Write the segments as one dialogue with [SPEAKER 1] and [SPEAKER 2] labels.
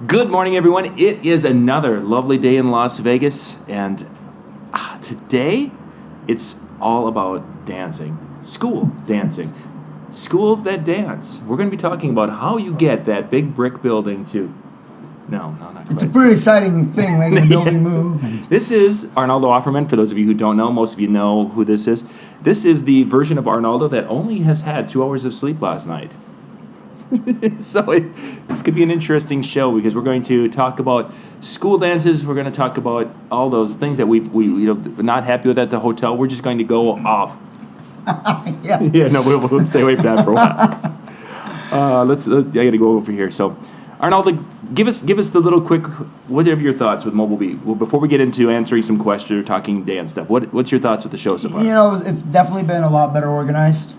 [SPEAKER 1] Good morning, everyone. It is another lovely day in Las Vegas, and today it's all about dancing. School dancing. Schools that dance. We're going to be talking about how you get that big brick building to... No, not quite.
[SPEAKER 2] It's a pretty exciting thing, making the building move.
[SPEAKER 1] This is Arnoldo Offermann. For those of you who don't know, most of you know who this is. This is the version of Arnoldo that only has had 2 hours of sleep last night. So this could be an interesting show because we're going to talk about school dances. We're going to talk about all those things that we're not happy with at the hotel. We're just going to go off.
[SPEAKER 2] Yeah.
[SPEAKER 1] Yeah, no, we'll stay away from that for a while. I got to go over here. So, Arnoldo, give us the little quick. What are your thoughts with Mobile Beat? Well, before we get into answering some questions or talking dance stuff, what's your thoughts with the show so far?
[SPEAKER 2] You know, it's definitely been a lot better organized.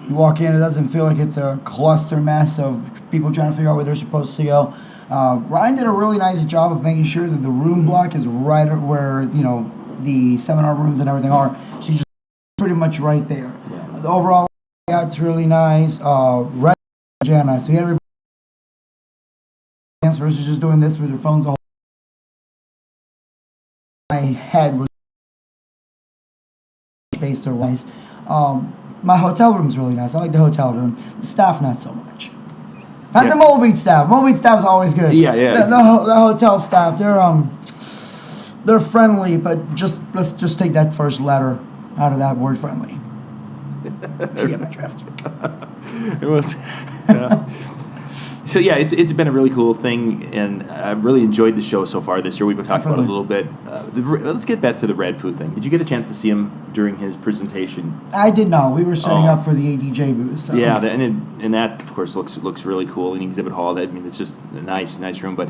[SPEAKER 2] You walk in, it doesn't feel like it's a cluster mess of people trying to figure out where they're supposed to go. Ryan did a really nice job of making sure that the room block is right where, the seminar rooms and everything are. So you're just pretty much right there. Yeah. The overall layout's really nice. Right, yeah, nice. So you had everybody dance versus just doing this with their phones the whole my head was based or wise. My hotel room's really nice. I like the hotel room. The staff, not so much. Not the Mobile Beat staff. Mobile Beat staff's always good.
[SPEAKER 1] Yeah.
[SPEAKER 2] The hotel staff, they're friendly, but let's just take that first letter out of that word, friendly. Forget my draft.
[SPEAKER 1] So yeah, it's been a really cool thing, and I've really enjoyed the show so far this year. We've been talking about it a little bit. Let's get back to the Red Food thing. Did you get a chance to see him during his presentation?
[SPEAKER 2] I did not. We were setting up for the ADJ booth. So.
[SPEAKER 1] Yeah, and that of course looks really cool in the exhibit hall. It's just a nice room, but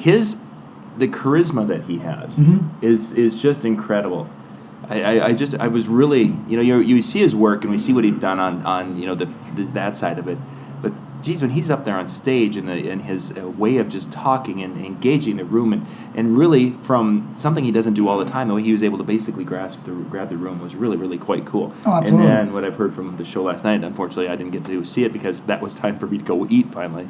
[SPEAKER 1] the charisma that he has is just incredible. I was really, you see his work and we see what he's done on that side of it, but geez, when he's up there on stage and his way of just talking and engaging the room and really from something he doesn't do all the time, the way he was able to basically grab the room was really, really quite cool.
[SPEAKER 2] Oh, absolutely.
[SPEAKER 1] And then what I've heard from the show last night, unfortunately I didn't get to see it because that was time for me to go eat finally,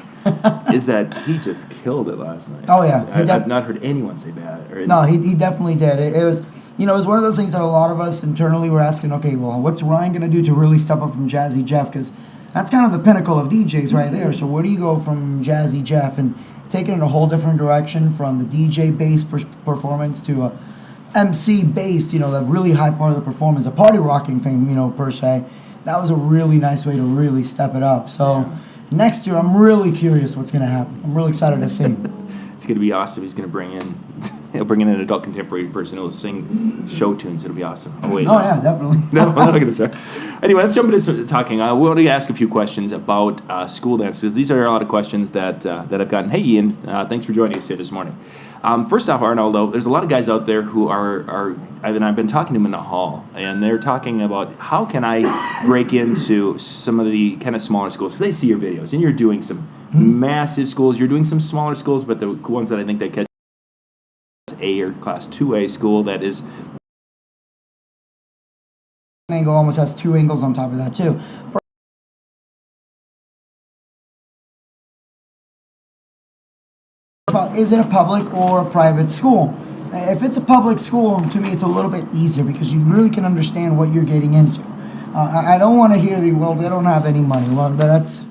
[SPEAKER 1] is that he just killed it last night.
[SPEAKER 2] Oh yeah.
[SPEAKER 1] I've not heard anyone say bad.
[SPEAKER 2] No, he definitely did. It was... it was one of those things that a lot of us internally were asking, okay, well, what's Ryan going to do to really step up from Jazzy Jeff? Because that's kind of the pinnacle of DJs right there. So where do you go from Jazzy Jeff and take it in a whole different direction from the DJ-based performance to a MC-based, the really high part of the performance, a party rocking thing, per se. That was a really nice way to really step it up. So next year, I'm really curious what's going to happen. I'm really excited to see.
[SPEAKER 1] It's going to be awesome. He's going to bring in an adult contemporary person who will sing show tunes. It'll be awesome. Oh, wait.
[SPEAKER 2] Oh, yeah, definitely.
[SPEAKER 1] No, I'm not going to say. Anyway, let's jump into some talking. We want to ask a few questions about school dances. These are a lot of questions that I've gotten. Hey, Ian, thanks for joining us here this morning. First off, Arnoldo, there's a lot of guys out there who I've been talking to them in the hall, and they're talking about how can I break into some of the kind of smaller schools. Because they see your videos, and you're doing some massive schools. You're doing some smaller schools, but the ones that I think they catch A or Class 2A school that is...
[SPEAKER 2] Angle almost has 2 angles on top of that, too. Is it a public or a private school? If it's a public school, to me, it's a little bit easier because you really can understand what you're getting into. I don't want to hear they don't have any money. Well, that's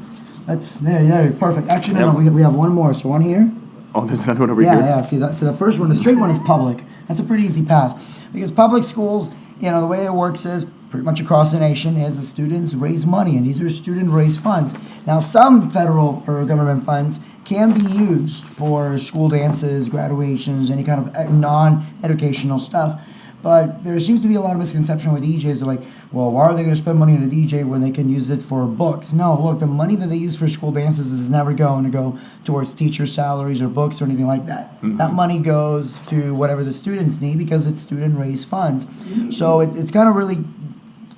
[SPEAKER 2] there, perfect. Actually, no, we have one more. So one here.
[SPEAKER 1] Oh, there's another one over here.
[SPEAKER 2] Yeah. See that? So the first one, the straight one, is public. That's a pretty easy path because public schools, the way it works is pretty much across the nation is the students raise money, and these are student-raised funds. Now, some federal or government funds can be used for school dances, graduations, any kind of non-educational stuff. But there seems to be a lot of misconception with DJs. They're like, well, why are they going to spend money on a DJ when they can use it for books? No, look, the money that they use for school dances is never going to go towards teacher salaries or books or anything like that. Mm-hmm. That money goes to whatever the students need because it's student-raised funds. So it's kind of really...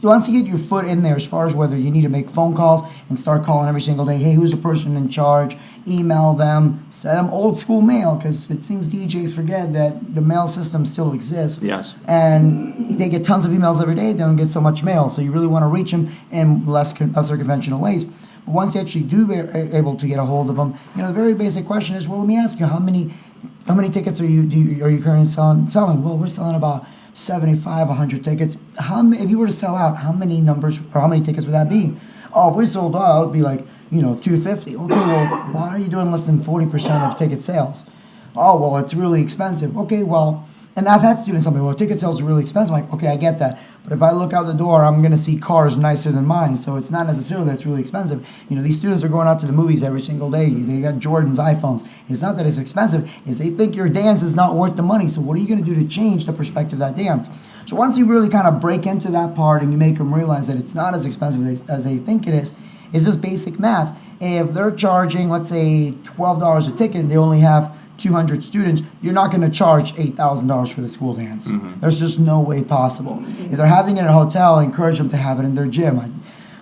[SPEAKER 2] Once you get your foot in there, as far as whether you need to make phone calls and start calling every single day, hey, who's the person in charge? Email them, send them old school mail, because it seems DJs forget that the mail system still exists.
[SPEAKER 1] Yes.
[SPEAKER 2] And they get tons of emails every day, they don't get so much mail. So you really want to reach them in lesser conventional ways. once you actually do able to get a hold of them, the very basic question is, well, let me ask you, how many tickets are you currently selling? Well, we're selling about 75, 100 tickets. If you were to sell out, how many tickets would that be? Oh, if we sold out, it would be like, 250. Okay, well, why are you doing less than 40% of ticket sales? Oh, well, it's really expensive. Okay, well, and I've had students tell me, well, ticket sales are really expensive. I'm like, okay, I get that. But if I look out the door, I'm going to see cars nicer than mine. So it's not necessarily that it's really expensive. These students are going out to the movies every single day. They got Jordans, iPhones. It's not that it's expensive. It's they think your dance is not worth the money. So what are you going to do to change the perspective of that dance? So once you really kind of break into that part and you make them realize that it's not as expensive as they think it is, it's just basic math. If they're charging, let's say, $12 a ticket and they only have 200 students, you're not going to charge $8,000 for the school dance. Mm-hmm. There's just no way possible. If they're having it in a hotel, encourage them to have it in their gym. I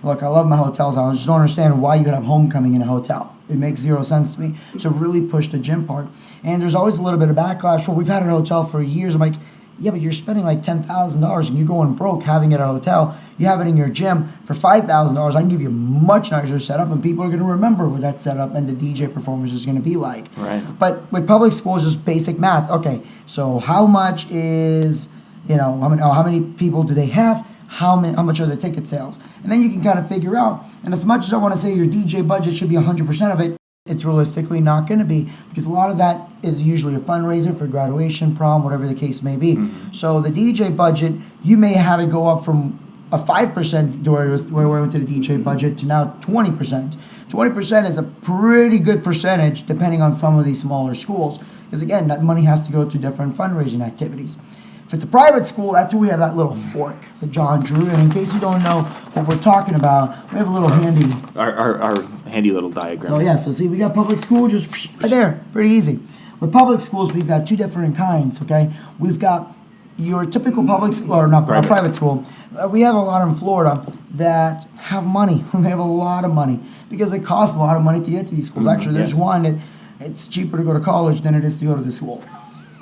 [SPEAKER 2] love my hotels. I just don't understand why you could have homecoming in a hotel. It makes zero sense to me. So really push the gym part. And there's always a little bit of backlash. Well, we've had it at a hotel for years. I'm like, yeah, but you're spending like $10,000 and you're going broke having it at a hotel. You have it in your gym for $5,000. I can give you a much nicer setup, and people are going to remember what that setup and the DJ performance is going to be like.
[SPEAKER 1] Right.
[SPEAKER 2] But with public schools, just basic math. Okay, so how much is, how many people do they have? How much are the ticket sales? And then you can kind of figure out. And as much as I want to say your DJ budget should be 100% of it, it's realistically not going to be, because a lot of that is usually a fundraiser for graduation, prom, whatever the case may be. Mm-hmm. So the DJ budget, you may have it go up from a 5% where we went to the DJ budget to now 20%. 20% is a pretty good percentage depending on some of these smaller schools, because again, that money has to go to different fundraising activities. If it's a private school, that's where we have that little fork that John drew. And in case you don't know what we're talking about, we have a little handy.
[SPEAKER 1] Our handy little diagram.
[SPEAKER 2] So yeah, so see, we got public school just right there, pretty easy. With public schools, we've got two different kinds, okay? We've got your typical public school, or not private school. We have a lot in Florida that have money. They have a lot of money because it costs a lot of money to get to these schools. Actually, there's one that it's cheaper to go to college than it is to go to the school.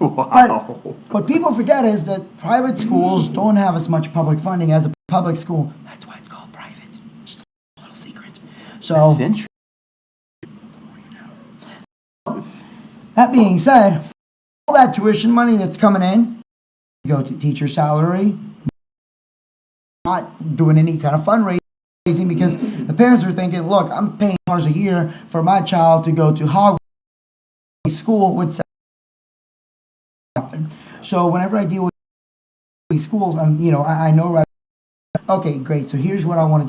[SPEAKER 1] Wow.
[SPEAKER 2] But what people forget is that private schools don't have as much public funding as a public school. That's why it's called private. Just a little secret. So,
[SPEAKER 1] that's interesting.
[SPEAKER 2] That being said, all that tuition money that's coming in, go to teacher salary, not doing any kind of fundraising because the parents are thinking, look, I'm paying $1 a year for my child to go to Hogwarts school with happen. So whenever I deal with these schools, I know right. Okay, great. So here's what I want to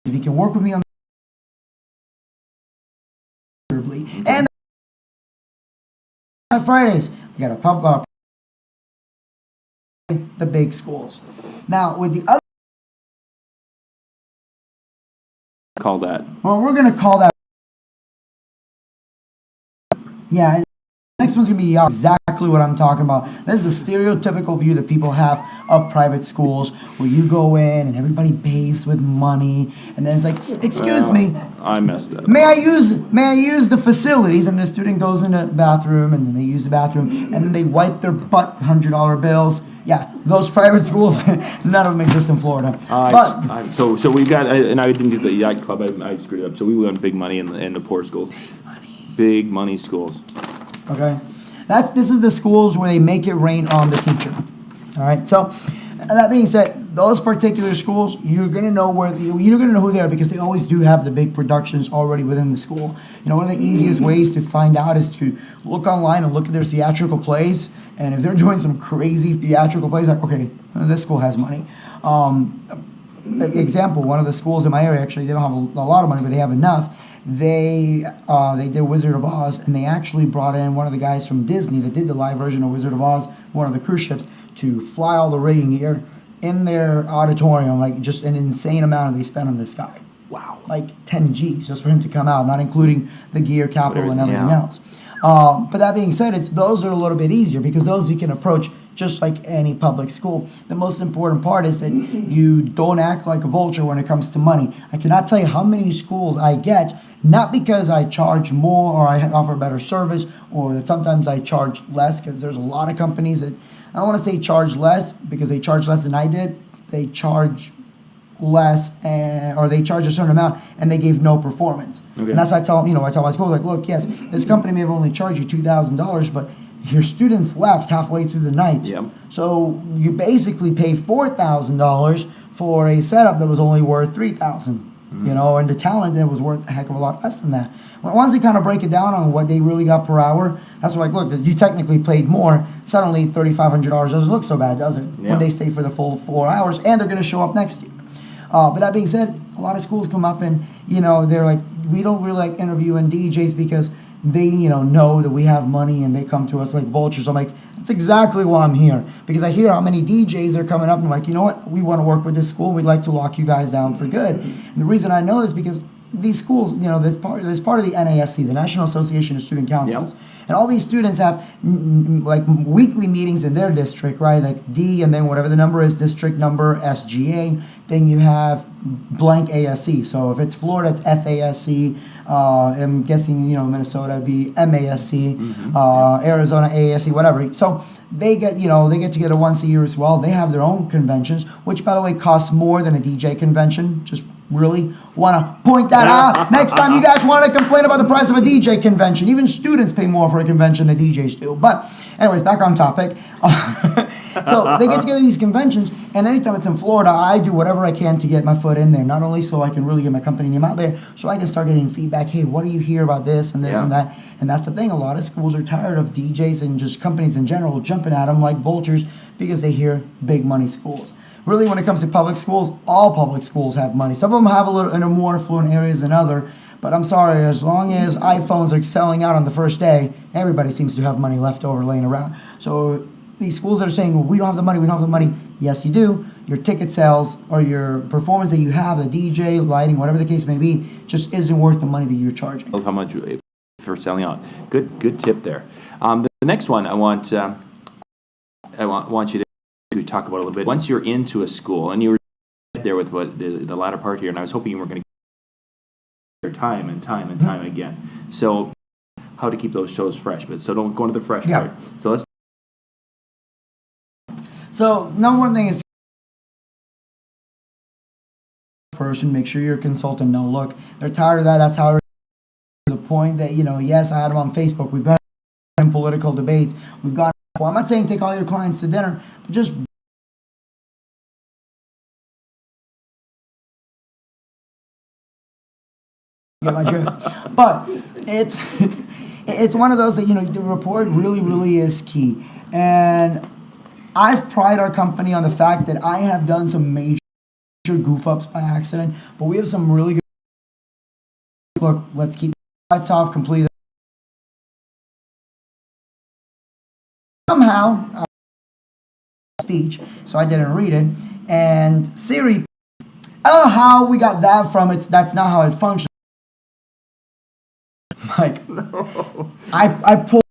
[SPEAKER 2] do. If you can work with me on and on Fridays, we got a pub the big schools. Now with the other
[SPEAKER 1] call that.
[SPEAKER 2] Well, we're gonna call that. Yeah. Next one's going to be exactly what I'm talking about. This is a stereotypical view that people have of private schools where you go in and everybody pays with money, and then it's like, excuse me,
[SPEAKER 1] I messed up.
[SPEAKER 2] May I use the facilities? And the student goes in the bathroom, and then they use the bathroom, and then they wipe their butt $100 bills. Yeah, those private schools, none of them exist in Florida.
[SPEAKER 1] So we've got, and I didn't get the yacht club. I screwed it up. So we went big money in the poor schools. Big money schools.
[SPEAKER 2] Okay, this is the schools where they make it rain on the teacher. All right, so that being said, those particular schools, you're gonna know who they are because they always do have the big productions already within the school. One of the easiest ways to find out is to look online and look at their theatrical plays. And if they're doing some crazy theatrical plays, like, okay, this school has money. Example, one of the schools in my area, actually, they don't have a lot of money, but they have enough. They did Wizard of Oz, and they actually brought in one of the guys from Disney that did the live version of Wizard of Oz, one of the cruise ships, to fly all the rigging gear in their auditorium, like just an insane amount they spent on this guy.
[SPEAKER 1] Wow.
[SPEAKER 2] Like 10 G's just for him to come out, not including the gear, capital, and everything else. But that being said, those are a little bit easier because those you can approach just like any public school. The most important part is that you don't act like a vulture when it comes to money. I cannot tell you how many schools I get, not because I charge more or I offer better service or that sometimes I charge less, because there's a lot of companies that, I don't want to say charge less because they charge less than I did. They charge less, or they charge a certain amount, and they gave no performance.
[SPEAKER 1] Okay.
[SPEAKER 2] And that's what I tell my schools, like, look, yes, this company may have only charged you $2,000, but your students left halfway through the night.
[SPEAKER 1] Yep.
[SPEAKER 2] So you basically pay $4,000 for a setup that was only worth $3,000. And the talent that was worth a heck of a lot less than that. Once you kind of break it down on what they really got per hour, that's what, like, look, you technically paid more. Suddenly, $3,500 doesn't look so bad, does it?
[SPEAKER 1] Yeah.
[SPEAKER 2] When they stay for the full 4 hours, and they're going to show up next year. But that being said, a lot of schools come up and, they're like, we don't really like interviewing DJs because they, know that we have money and they come to us like vultures. I'm like, that's exactly why I'm here. Because I hear how many DJs are coming up and I'm like, you know what? We want to work with this school. We'd like to lock you guys down for good. And the reason I know this is because these schools, there's part of the NASC, the National Association of Student Councils. Yep. And all these students have like weekly meetings in their district, right? Like D, and then whatever the number is, district number, SGA. Then you have blank ASC. So if it's Florida, it's FASC. I'm guessing, Minnesota would be MASC. Arizona, ASC, whatever. So they get together once a year as well. They have their own conventions, which, by the way, costs more than a DJ convention. Just really want to point that out. Next time you guys want to complain about the price of a DJ convention, even students pay more for a convention than DJs do. But anyways, back on topic. So they get together these conventions, and anytime it's in Florida, I do whatever I can to get my foot in there, not only so I can really get my company name out there, so I can start getting feedback. Hey, what do you hear about this and this and that? And that's the thing. A lot of schools are tired of DJs and just companies in general jumping at them like vultures because they hear big money schools. Really, when it comes to public schools, all public schools have money. Some of them have a little in a more affluent areas than other. But I'm sorry, as long as iPhones are selling out on the first day, everybody seems to have money left over laying around. So these schools that are saying, well, we don't have the money. Yes, you do. Your ticket sales or your performance that you have, the DJ, lighting, whatever the case may be, just isn't worth the money that you're charging.
[SPEAKER 1] How much for selling out? Good tip there. The next one I want you to talk about a little bit. Once you're into a school, and you were there with what the latter part here, and I was hoping you were going to get time and time again. So how to keep those shows fresh, but so don't go into the fresh part.
[SPEAKER 2] So number one thing is person, make sure you're a consultant. No, look, they're tired of that. That's how the point that, yes, I had them on Facebook. We've got in political debates. We've got, well, I'm not saying take all your clients to dinner, but just get my drift. But it's one of those that, the report really is key. And I've prided our company on the fact that I have done some major goof ups by accident, but we have some really good. Look, let's keep lights off completely. Somehow, speech, so I didn't read it. And Siri, I don't know how we got that from it. That's not how it functions. Like, no. I pulled.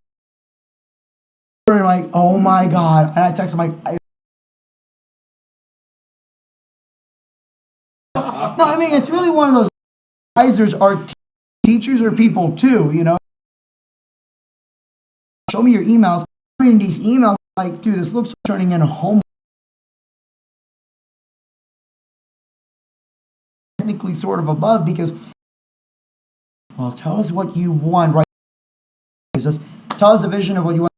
[SPEAKER 2] And like, oh my God. And I text him like, no, I mean, it's really one of those advisors are teachers or people too, Show me your emails. Reading these emails, like, dude, this looks like turning into home. Technically sort of above because, well, tell us what you want, right? Just tell us the vision of what you want.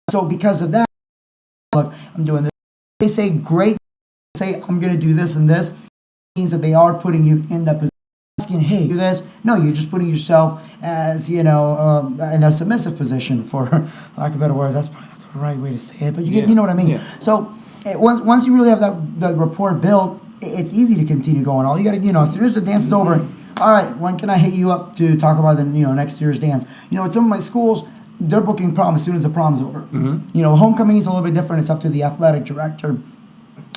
[SPEAKER 2] So because of that, look, I'm doing this. They say, great. Say, I'm going to do this and this. It means that they are putting you in that position. Asking, hey, do this. No, you're just putting yourself as, in a submissive position, for lack of better words. That's probably not the right way to say it, but you know what I mean. Yeah. So once you really have that rapport built, it's easy to continue going. All you got to, as soon as the dance is over, all right, when can I hit you up to talk about the, next year's dance? At some of my schools, they're booking prom as soon as the prom's over. Mm-hmm. Homecoming is a little bit different. It's up to the athletic director.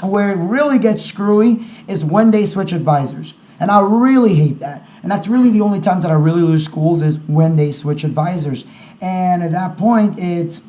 [SPEAKER 2] Where it really gets screwy is when they switch advisors. And I really hate that. And that's really the only times that I really lose schools is when they switch advisors. And at that point, it's,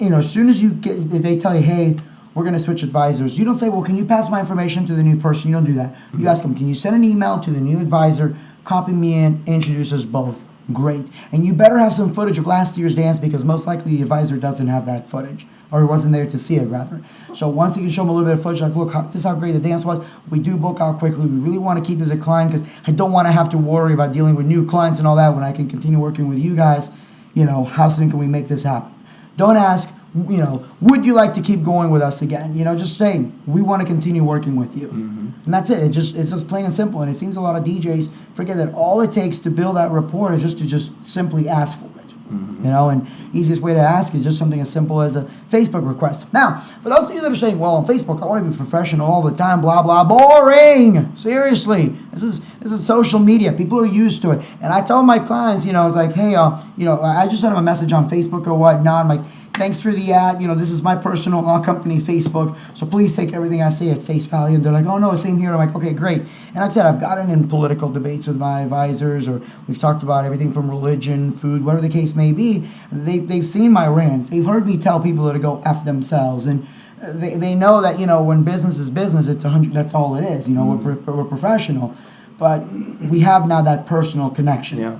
[SPEAKER 2] as soon as they tell you, hey, we're going to switch advisors. You don't say, well, can you pass my information to the new person? You don't do that. You ask them, can you send an email to the new advisor, copy me in, introduce us both? Great. And you better have some footage of last year's dance because most likely the advisor doesn't have that footage. or he wasn't there to see it, rather. So once you can show them a little bit of footage, like, look, this is how great the dance was, we do book out quickly. We really want to keep you as a client because I don't want to have to worry about dealing with new clients and all that when I can continue working with you guys. How soon can we make this happen? Don't ask, would you like to keep going with us again? Just say, we want to continue working with you. And that's it. It's just plain and simple. And it seems a lot of DJs forget that all it takes to build that rapport is just to simply ask for it. And easiest way to ask is just something as simple as a Facebook request. Now, for those of you that are saying, well, on Facebook, I want to be professional all the time, blah, blah, boring. Seriously. This is social media. People are used to it. And I tell my clients, I was like, hey, I just sent them a message on Facebook or whatnot. I'm like, thanks for the ad. This is my personal company Facebook. So please take everything I say at face value. And they're like, oh, no, same here. I'm like, okay, great. And like I said, I've gotten in political debates with my advisors, or we've talked about everything from religion, food, whatever the case may be. They've seen my rants. They've heard me tell people to go F themselves. And they know that, when business is business, it's 100. That's all it is. We're professional. But we have now that personal connection.
[SPEAKER 1] Yeah.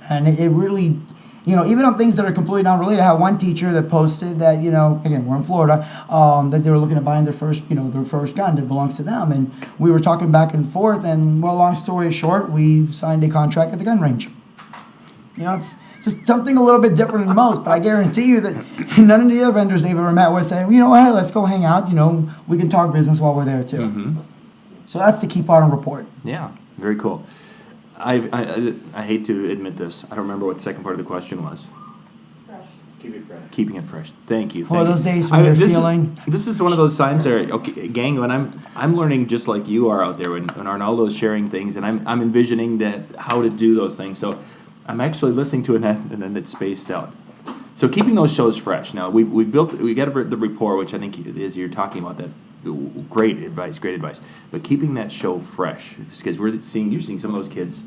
[SPEAKER 2] And it really... even on things that are completely unrelated. I had one teacher that posted that, again, we're in Florida, that they were looking at buying their first gun that belongs to them. And we were talking back and forth, and long story short, we signed a contract at the gun range. It's just something a little bit different than most, but I guarantee you that none of the other vendors they've ever met with say, hey, let's go hang out, we can talk business while we're there too. So that's the key part of report.
[SPEAKER 1] Yeah, very cool. I hate to admit this. I don't remember what the second part of the question was.
[SPEAKER 3] Fresh.
[SPEAKER 1] Keep it fresh. Keeping it fresh. Thank you.
[SPEAKER 2] For those days when you're feeling...
[SPEAKER 1] This is one of those times where, okay, gang, when I'm learning just like you are out there, when Arnoldo's sharing things, and I'm envisioning that how to do those things. So I'm actually listening to it, and then it's spaced out. So keeping those shows fresh. Now, we got the rapport, which I think is you're talking about that. Great advice. But keeping that show fresh, because you're seeing some of those kids,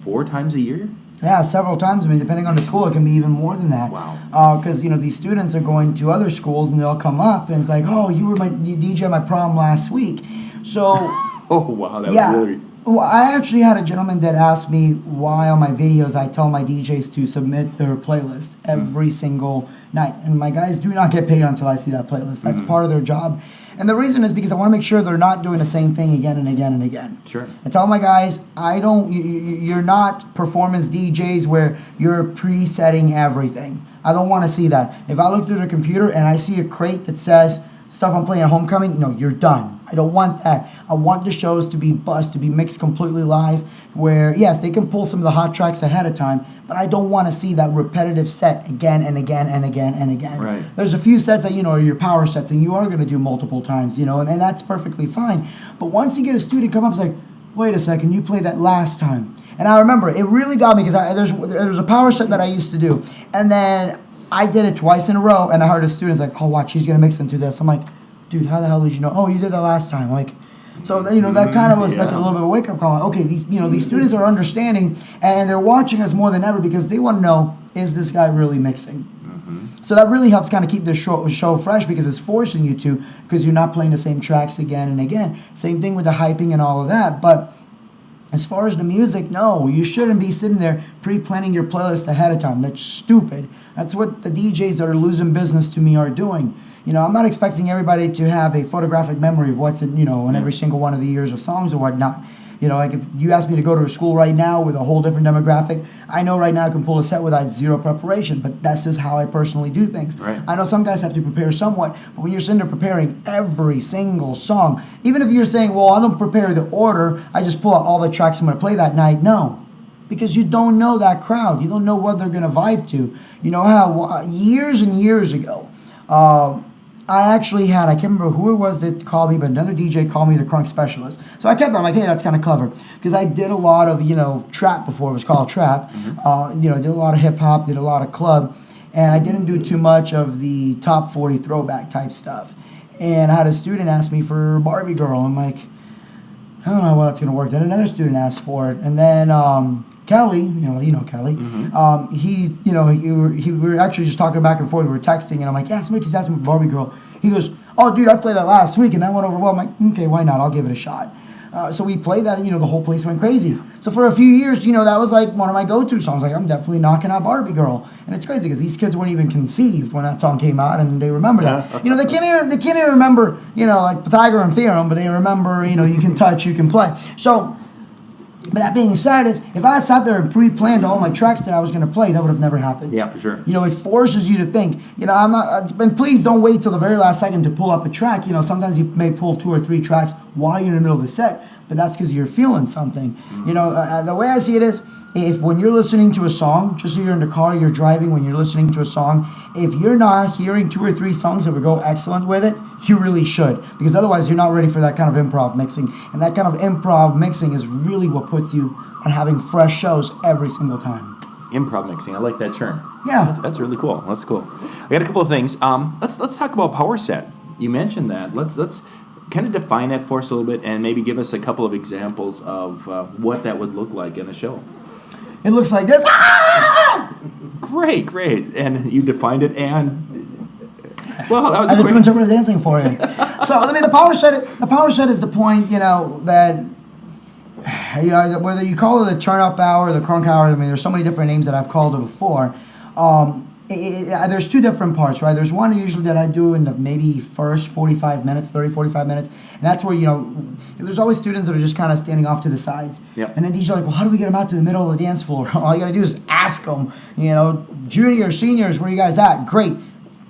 [SPEAKER 1] 4 times a year?
[SPEAKER 2] Yeah, several times. I mean, depending on the school, it can be even more than that.
[SPEAKER 1] Wow.
[SPEAKER 2] Because, these students are going to other schools, and they'll come up, and it's like, oh, you DJ at my prom last week. So...
[SPEAKER 1] oh, wow. That was really...
[SPEAKER 2] Well, I actually had a gentleman that asked me why on my videos I tell my DJs to submit their playlist every single night. And my guys do not get paid until I see that playlist. That's part of their job. And the reason is because I want to make sure they're not doing the same thing again and again and again.
[SPEAKER 1] Sure.
[SPEAKER 2] I tell my guys, you're not performance DJs where you're presetting everything. I don't want to see that. If I look through the computer and I see a crate that says stuff I'm playing at homecoming, no, you're done. I don't want that. I want the shows to be buzzed, to be mixed completely live, where, yes, they can pull some of the hot tracks ahead of time, but I don't want to see that repetitive set again and again and again and again.
[SPEAKER 1] Right.
[SPEAKER 2] There's a few sets that, are your power sets, and you are going to do multiple times, and that's perfectly fine. But once you get a student come up, it's like, wait a second, you played that last time. And I remember, it really got me, because there's a power set that I used to do, and then I did it twice in a row, and I heard a student's like, oh, watch, she's going to mix into this. I'm like, dude, how the hell did you know? Oh, you did that last time. So that kind of was like a little bit of a wake-up call. Okay, these students are understanding, and they're watching us more than ever because they want to know, is this guy really mixing? So that really helps kind of keep the show fresh, because it's forcing you to, because you're not playing the same tracks again and again. Same thing with the hyping and all of that. But as far as the music, no, you shouldn't be sitting there pre-planning your playlist ahead of time. That's stupid. That's what the DJs that are losing business to me are doing. I'm not expecting everybody to have a photographic memory of what's in, in every single one of the years of songs or whatnot. Like if you ask me to go to a school right now with a whole different demographic, I know right now I can pull a set without zero preparation, but that's just how I personally do things.
[SPEAKER 1] Right.
[SPEAKER 2] I know some guys have to prepare somewhat, but when you're sitting there preparing every single song, even if you're saying, well, I don't prepare the order, I just pull out all the tracks I'm going to play that night, no. Because you don't know that crowd. You don't know what they're going to vibe to. How years and years ago, I actually had, I can't remember who it was that called me, but another DJ called me the crunk specialist. So I kept on like, hey, that's kind of clever. Because I did a lot of, trap before it was called trap. Did a lot of hip hop, did a lot of club. And I didn't do too much of the top 40 throwback type stuff. And I had a student ask me for Barbie Girl. I'm like, I don't know how well it's going to work. Then another student asked for it. And then Kelly, Kelly, we were actually just talking back and forth. We were texting, and I'm like, yeah, somebody keeps asking me for Barbie Girl. He goes, oh, dude, I played that last week, and that went over well. I'm like, okay, why not? I'll give it a shot. So we played that, and the whole place went crazy. So for a few years, that was like one of my go-to songs. Like, I'm definitely knocking out Barbie Girl, and it's crazy because these kids weren't even conceived when that song came out, and they remember that. They can't even remember, like Pythagorean theorem, but they remember, you can touch, you can play. So. But that being said, if I had sat there and pre-planned all my tracks that I was going to play, that would have never happened.
[SPEAKER 1] Yeah, for sure.
[SPEAKER 2] It forces you to think. I'm not. And please don't wait till the very last second to pull up a track. Sometimes you may pull 2 or 3 tracks while you're in the middle of the set, but that's because you're feeling something. The way I see it is, if when you're listening to a song, just so you're in the car, you're driving, when you're listening to a song, if you're not hearing 2 or 3 songs that would go excellent with it, you really should. Because otherwise you're not ready for that kind of improv mixing. And that kind of improv mixing is really what puts you on having fresh shows every single time.
[SPEAKER 1] Improv mixing, I like that term.
[SPEAKER 2] Yeah.
[SPEAKER 1] That's really cool. That's cool. I got a couple of things. Let's talk about power set. You mentioned that. Let's kind of define that for us a little bit and maybe give us a couple of examples of what that would look like in a show.
[SPEAKER 2] It looks like this.
[SPEAKER 1] Great. And you defined it, and well, that was
[SPEAKER 2] I did too much dancing for you. So the power set is the point, that whether you call it the turn up hour or the crunk hour. There's so many different names that I've called it before. There's 2 different parts, right? There's one usually that I do in the maybe first 45 minutes, 30, 45 minutes. And that's where, because there's always students that are just kind of standing off to the sides.
[SPEAKER 1] Yep.
[SPEAKER 2] And then these are like, well, how do we get them out to the middle of the dance floor? All you got to do is ask them, juniors, seniors, where you guys at? Great.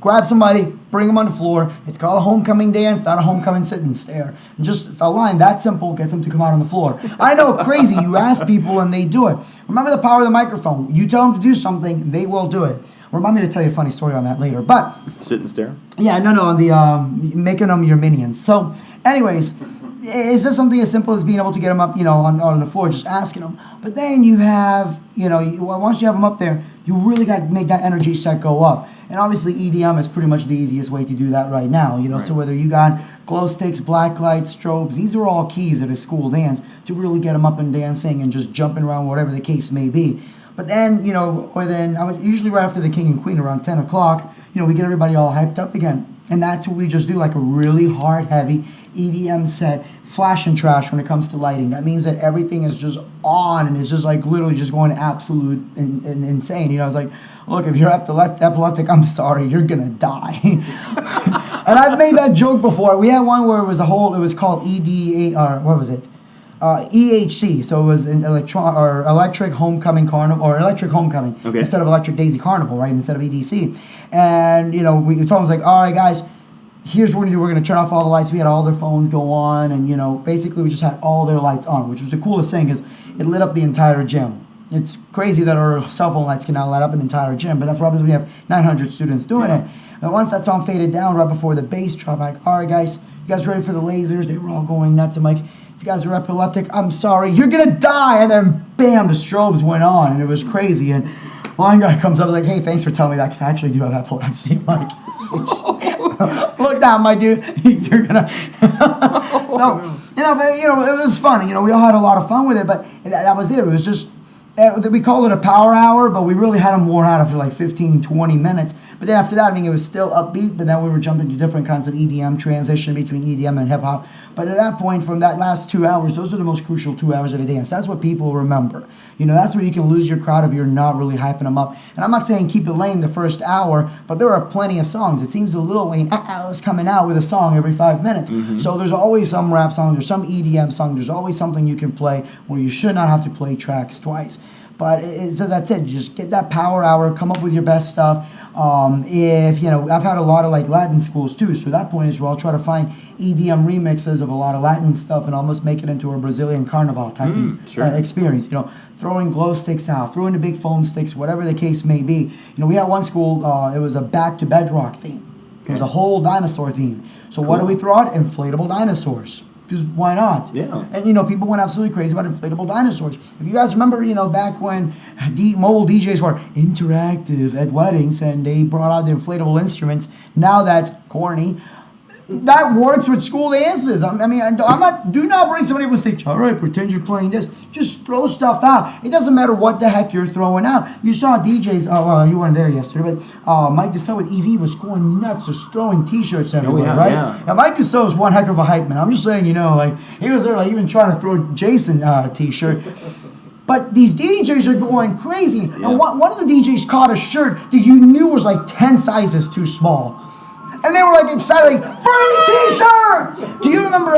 [SPEAKER 2] Grab somebody, bring them on the floor. It's called a homecoming dance, not a homecoming sit and stare. And just a line that simple gets them to come out on the floor. I know, crazy. You ask people and they do it. Remember the power of the microphone. You tell them to do something, they will do it. Remind me to tell you a funny story on that later. But
[SPEAKER 1] sit and stare.
[SPEAKER 2] Yeah, no, on the making them your minions. So, anyways, it's just something as simple as being able to get them up, on the floor, just asking them. But then you have, once you have them up there, you really got to make that energy set go up. And obviously, EDM is pretty much the easiest way to do that right now. Right. So whether you got glow sticks, black lights, strobes, these are all keys at a school dance to really get them up and dancing and just jumping around, whatever the case may be. But then, I would usually right after the King and Queen around 10 o'clock, we get everybody all hyped up again. And that's what we just do, like a really hard, heavy EDM set, flash and trash when it comes to lighting. That means that everything is just on and it's just like literally just going absolute and insane. It's like, look, if you're epileptic, I'm sorry, you're going to die. And I've made that joke before. We had one where it was called EDA, or what was it? EHC, so it was an electric homecoming carnival, or electric homecoming, okay, instead of electric daisy carnival, right, instead of EDC. And we told them, like, all right, guys, here's what we're going to do. We're going to turn off all the lights. We had all their phones go on, and basically we just had all their lights on, which was the coolest thing, because it lit up the entire gym. It's crazy that our cell phone lights can now light up an entire gym, but that's what happens when we have 900 students doing it. And once that song faded down right before the bass drop, like, all right, guys, you guys ready for the lasers? They were all going nuts. I'm like, if you guys are epileptic, I'm sorry, you're going to die. And then, bam, the strobes went on, and it was crazy. And one guy comes up like, hey, thanks for telling me that, because I actually do have epilepsy. I'm like, look down, my dude. You're going to... So, it was fun. We all had a lot of fun with it, but that was it. It was just... We called it a power hour, but we really had them worn out after like 15, 20 minutes. But then after that, it was still upbeat, but then we were jumping to different kinds of EDM, transition between EDM and hip-hop. But at that point, from that last 2 hours, those are the most crucial 2 hours of the dance. That's what people remember. That's where you can lose your crowd if you're not really hyping them up. And I'm not saying keep it lame the first hour, but there are plenty of songs. It seems a Lil Wayne is coming out with a song every 5 minutes. Mm-hmm. So there's always some rap song, there's some EDM song, there's always something you can play where you should not have to play tracks twice. But so that's it. Just get that power hour. Come up with your best stuff. I've had a lot of like Latin schools too. So that point is where I'll try to find EDM remixes of a lot of Latin stuff and almost make it into a Brazilian carnival type experience. Throwing glow sticks out, throwing the big foam sticks, whatever the case may be. We had one school. It was a back to bedrock theme. Okay. It was a whole dinosaur theme. So cool. What do we throw out? Inflatable dinosaurs. Because why not?
[SPEAKER 1] Yeah.
[SPEAKER 2] And, people went absolutely crazy about inflatable dinosaurs. If you guys remember, back when mobile DJs were interactive at weddings and they brought out the inflatable instruments, now that's corny. that works with school dances. I mean, I'm not. Do not bring somebody up on stage. All right, pretend you're playing this. Just throw stuff out. It doesn't matter what the heck you're throwing out. You saw DJs. Oh, well, you weren't there yesterday, but Mike Dussault with EV was going nuts, just throwing T-shirts everywhere, right?
[SPEAKER 1] Yeah.
[SPEAKER 2] Now, Mike Dussault is one heck of a hype man. I'm just saying, like he was there, like even trying to throw Jason T-shirt. But these DJs are going crazy.
[SPEAKER 1] Yeah.
[SPEAKER 2] And one of the DJs caught a shirt that you knew was like 10 sizes too small. And they were like excited, like, free T-shirt! Do you remember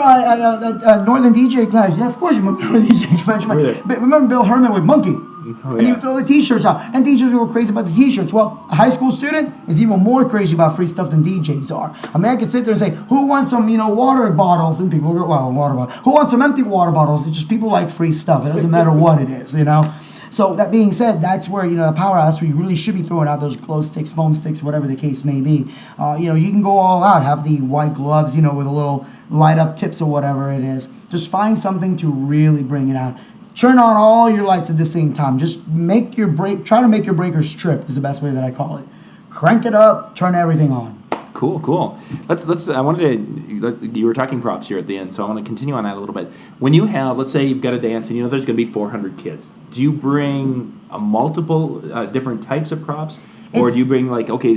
[SPEAKER 2] Northern DJ? Yeah, of course you remember Northern DJ convention. But remember Bill Herman with Monkey? And he would throw the T-shirts out. And DJs were crazy about the T-shirts. Well, a high school student is even more crazy about free stuff than DJs are. I mean, I could sit there and say, who wants some, water bottles? And people go, well, water bottles. Who wants some empty water bottles? It's just people like free stuff. It doesn't matter what it is, So that being said, that's where, the powerhouse, where you really should be throwing out those glow sticks, foam sticks, whatever the case may be. You can go all out, have the white gloves, with a little light up tips or whatever it is. Just find something to really bring it out. Turn on all your lights at the same time. Just try to make your breakers trip is the best way that I call it. Crank it up, turn everything on.
[SPEAKER 1] Cool. I wanted to, you were talking props here at the end, so I want to continue on that a little bit. When you have, let's say you've got a dance and there's going to be 400 kids, do you bring multiple different types of props? Or do you bring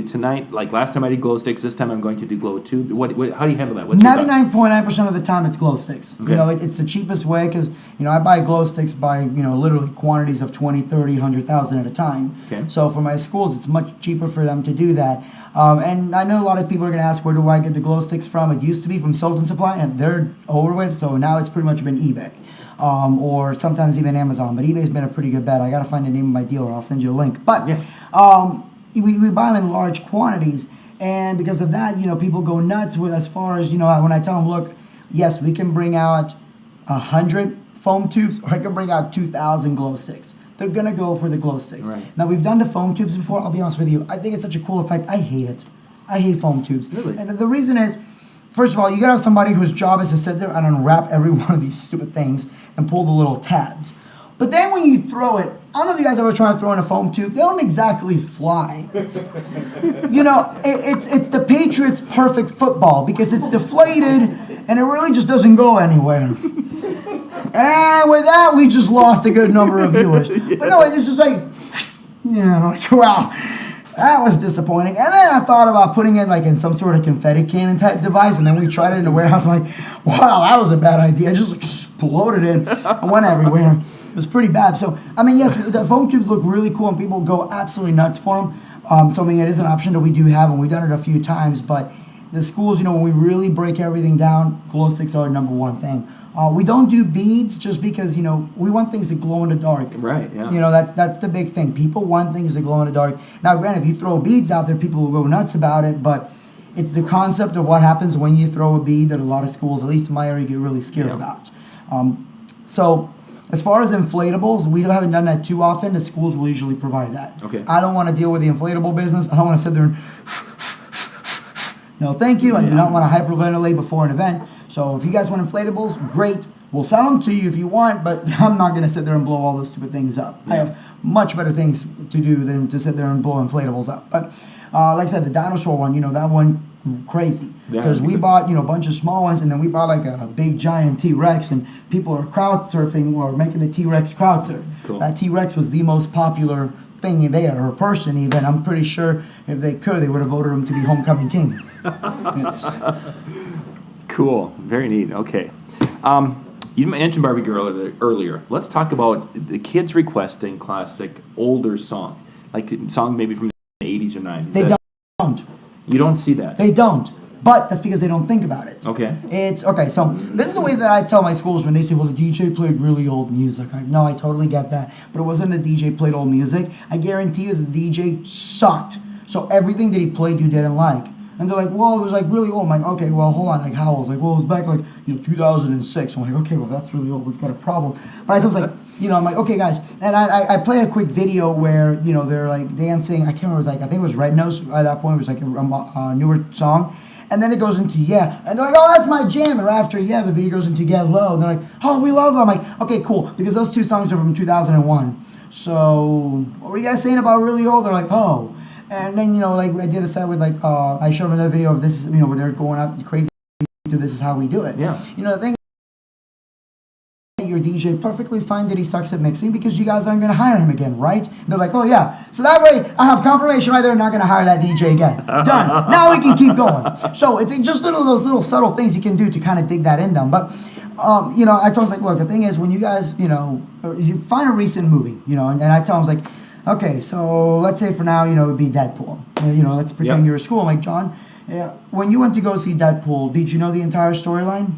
[SPEAKER 1] tonight, like last time I did glow sticks, this time I'm going to do glow tube? How do you handle that?
[SPEAKER 2] 99.9% of the time it's glow sticks.
[SPEAKER 1] Okay.
[SPEAKER 2] It's the cheapest way because, I buy glow sticks by, literally quantities of 20, 30, 100,000 at a time.
[SPEAKER 1] Okay.
[SPEAKER 2] So for my schools, it's much cheaper for them to do that. And I know a lot of people are going to ask, where do I get the glow sticks from? It used to be from Sultan Supply, and they're over with, so now it's pretty much been eBay. Or sometimes even Amazon. But eBay's been a pretty good bet. I got to find the name of my dealer. I'll send you a link. But we buy them in large quantities, and because of that, people go nuts with as far as, when I tell them, look, yes, we can bring out 100 foam tubes, or I can bring out 2,000 glow sticks. They're going to go for the glow sticks.
[SPEAKER 1] Right.
[SPEAKER 2] Now, we've done the foam tubes before. I'll be honest with you. I think it's such a cool effect. I hate it. I hate foam tubes.
[SPEAKER 1] Really?
[SPEAKER 2] And the reason is, first of all, you got to have somebody whose job is to sit there and unwrap every one of these stupid things and pull the little tabs. But then when you throw it, I don't know if you guys ever try to throw in a foam tube. They don't exactly fly. It's the Patriots' perfect football because it's deflated and it really just doesn't go anywhere. And with that, we just lost a good number of viewers. But no, it's just like wow, that was disappointing. And then I thought about putting it in some sort of confetti cannon type device, and then we tried it in the warehouse. I'm like, wow, that was a bad idea. It just exploded and went everywhere. It was pretty bad. So, yes, the foam tubes look really cool, and people go absolutely nuts for them. So, it is an option that we do have, and we've done it a few times. But the schools, when we really break everything down, glow sticks are number one thing. We don't do beads just because, we want things that glow in the dark.
[SPEAKER 1] Right, yeah.
[SPEAKER 2] That's the big thing. People want things that glow in the dark. Now, granted, if you throw beads out there, people will go nuts about it, but it's the concept of what happens when you throw a bead that a lot of schools, at least in my area, get really scared about. So, as far as inflatables, we haven't done that too often. The schools will usually provide that.
[SPEAKER 1] Okay.
[SPEAKER 2] I don't want to deal with the inflatable business. I don't want to sit there and no, thank you. I do not want to hyperventilate before an event. So if you guys want inflatables, great. We'll sell them to you if you want, but I'm not going to sit there and blow all those stupid things up. Yeah. I have much better things to do than to sit there and blow inflatables up. But like I said, the dinosaur one, that one, crazy. Because we bought, a bunch of small ones, and then we bought a big giant T-Rex, and people are crowd surfing or making a T-Rex crowd surf. Cool. That T-Rex was the most popular thing there, or person even. I'm pretty sure if they could, they would have voted him to be homecoming king.
[SPEAKER 1] Cool. Very neat. Okay. You mentioned Barbie Girl earlier. Let's talk about the kids requesting classic older songs, like song maybe from the 80s or 90s.
[SPEAKER 2] They don't.
[SPEAKER 1] You don't see that.
[SPEAKER 2] They don't. But that's because they don't think about it.
[SPEAKER 1] Okay.
[SPEAKER 2] So this is the way that I tell my schools when they say, well, the DJ played really old music. No, I totally get that. But it wasn't a DJ played old music. I guarantee you the DJ sucked. So everything that he played you didn't like. And they're like, well, it was really old. I'm like, okay, well, hold on. How old? It was back 2006. I'm like, okay, well, that's really old. We've got a problem. But I was like, I'm like, okay, guys. And I play a quick video where, they're dancing. I can't remember. I think it was Red Nose at that point. It was a newer song. And then it goes into Yeah. And they're like, oh, that's my jam. And after Yeah, the video goes into Get Low. And they're like, oh, we love them. I'm like, okay, cool. Because those two songs are from 2001. So what were you guys saying about really old? They're like, oh. And then, I did a set with, I showed them another video of this, where they're going out crazy. do. This is how we do it.
[SPEAKER 1] Yeah.
[SPEAKER 2] You know, the thing. Your DJ perfectly fine that he sucks at mixing because you guys aren't going to hire him again, right? They're like, oh yeah, so that way I have confirmation right there. I'm not going to hire that DJ again. Done. Now we can keep going. So it's just those little subtle things you can do to kind of dig that in them. But you know, I told him like, look, the thing is when you guys, you know, you find a recent movie, you know, and I tell him like, okay, so let's say for now, you know, it would be Deadpool. You know, let's pretend you're at school. I'm like, John, when you went to go see Deadpool, did you know the entire storyline?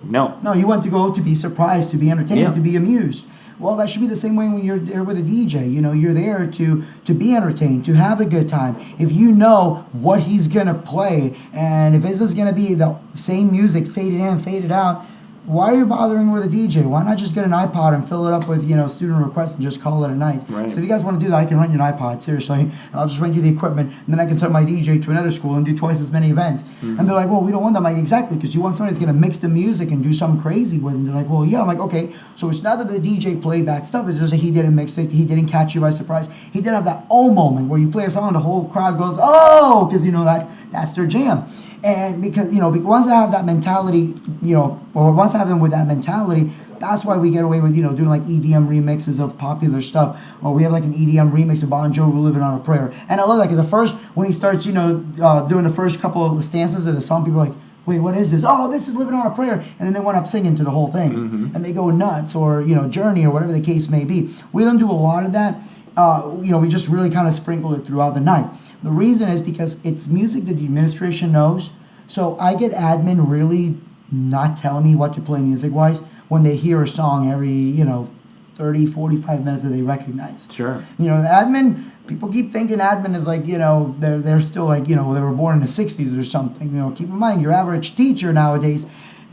[SPEAKER 1] No.
[SPEAKER 2] No, you want to go to be surprised, to be entertained, to be amused. Well, that should be the same way when you're there with a DJ. You know, you're there to be entertained, to have a good time. If you know what he's going to play, and if this is going to be the same music faded in, faded out, why are you bothering with a DJ? Why not just get an iPod and fill it up with, you know, student requests and just call it a night?
[SPEAKER 1] Right.
[SPEAKER 2] So if you guys want to do that, I can rent you an iPod, seriously. And I'll just rent you the equipment, and then I can send my DJ to another school and do twice as many events. Mm-hmm. And they're like, well, we don't want that. I'm like, exactly, because you want somebody who's going to mix the music and do something crazy with it. And they're like, well, yeah. I'm like, okay, so it's not that the DJ played bad stuff. It's just that he didn't mix it. He didn't catch you by surprise. He didn't have that oh moment where you play a song and the whole crowd goes, oh, because, you know, that's their jam. And because, you know, once I have that mentality, you know, or once I have them with that mentality, that's why we get away with, you know, doing like EDM remixes of popular stuff. Or we have like an EDM remix of Bon Jovi, Living on a Prayer. And I love that because at first, when he starts, you know, doing the first couple of stanzas of the song, people are like, wait, what is this? Oh, this is Living on a Prayer. And then they went up singing to the whole thing. Mm-hmm. And they go nuts, or, you know, Journey, or whatever the case may be. We don't do a lot of that. You know, we just really kind of sprinkle it throughout the night. The reason is because it's music that the administration knows. So I get admin really not telling me what to play music-wise when they hear a song every, you know, 30, 45 minutes that they recognize.
[SPEAKER 1] Sure.
[SPEAKER 2] You know, the admin, people keep thinking admin is like, you know, they're still like, you know, they were born in the 60s or something. You know, keep in mind, your average teacher nowadays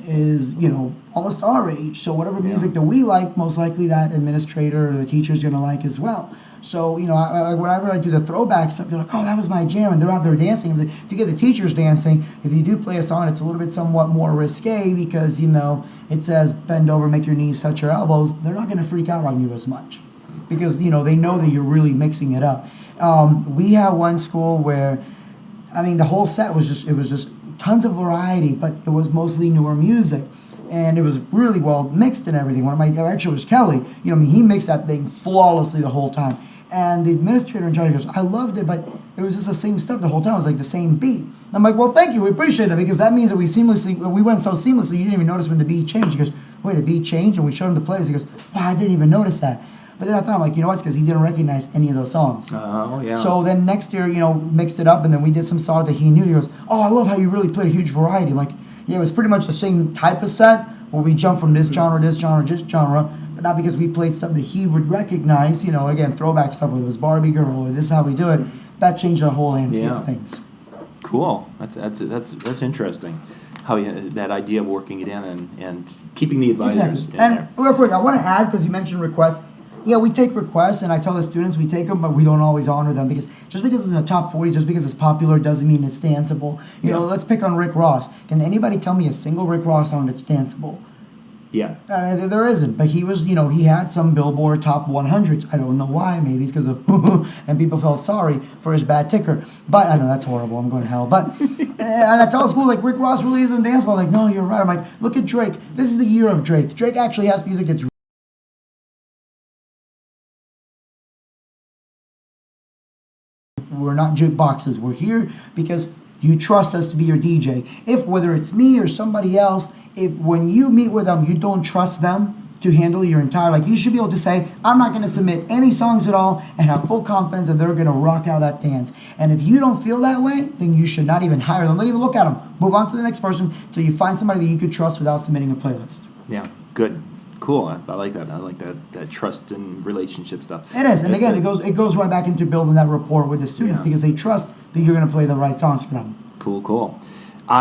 [SPEAKER 2] is, you know, almost our age. So whatever music that we like, most likely that administrator or the teacher is going to like as well. So, you know, whenever I do the throwback stuff, they're like, oh, that was my jam. And they're out there dancing. If you get the teachers dancing, if you do play a song, it's a little bit somewhat more risque because, you know, it says bend over, make your knees touch your elbows. They're not going to freak out on you as much because, you know, they know that you're really mixing it up. We have one school where, I mean, the whole set was just tons of variety, but it was mostly newer music. And it was really well mixed and everything. One of my lecturers, Kelly, you know, I mean, he mixed that thing flawlessly the whole time. And the administrator in charge goes, I loved it, but it was just the same stuff the whole time. It was like the same beat. And I'm like, well, thank you. We appreciate it because that means that we went so seamlessly, you didn't even notice when the beat changed. He goes, wait, the beat changed? And we showed him the plays. He goes, wow, I didn't even notice that. But then I thought, I'm like, you know what? It's because he didn't recognize any of those songs.
[SPEAKER 1] Oh, yeah.
[SPEAKER 2] So then next year, you know, mixed it up, and then we did some songs that he knew. He goes, oh, I love how you really played a huge variety. I'm like, yeah, it was pretty much the same type of set where we jumped from this genre, this genre, but not because we played stuff that he would recognize, you know, again, throwback stuff, whether it was Barbie Girl or this is how we do it. That changed the whole landscape of things.
[SPEAKER 1] Cool. That's interesting. How that idea of working it in and keeping the advisors in
[SPEAKER 2] and
[SPEAKER 1] there.
[SPEAKER 2] Real quick, I want to add, because you mentioned requests. Yeah, we take requests, and I tell the students we take them, but we don't always honor them because just because it's in the top 40, just because it's popular, doesn't mean it's danceable. You know, let's pick on Rick Ross. Can anybody tell me a single Rick Ross song that's danceable?
[SPEAKER 1] Yeah.
[SPEAKER 2] There isn't, but he was, you know, he had some Billboard top 100s. I don't know why. Maybe it's because of and people felt sorry for his bad ticker. But I know that's horrible. I'm going to hell. But and I tell school like Rick Ross really isn't danceable. Like, no, you're right. I'm like, look at Drake. This is the year of Drake. Drake actually has music that's. We're not jukeboxes. We're here because you trust us to be your DJ. If whether it's me or somebody else, if when you meet with them, you don't trust them to handle your entire, like you should be able to say, I'm not going to submit any songs at all and have full confidence that they're going to rock out that dance. And if you don't feel that way, then you should not even hire them. Don't even look at them. Move on to the next person till you find somebody that you could trust without submitting a playlist.
[SPEAKER 1] Yeah, good. Cool. I like that. I like that trust and relationship stuff.
[SPEAKER 2] It is. And again, it goes right back into building that rapport with the students because they trust that you're going to play the right songs for them.
[SPEAKER 1] Cool.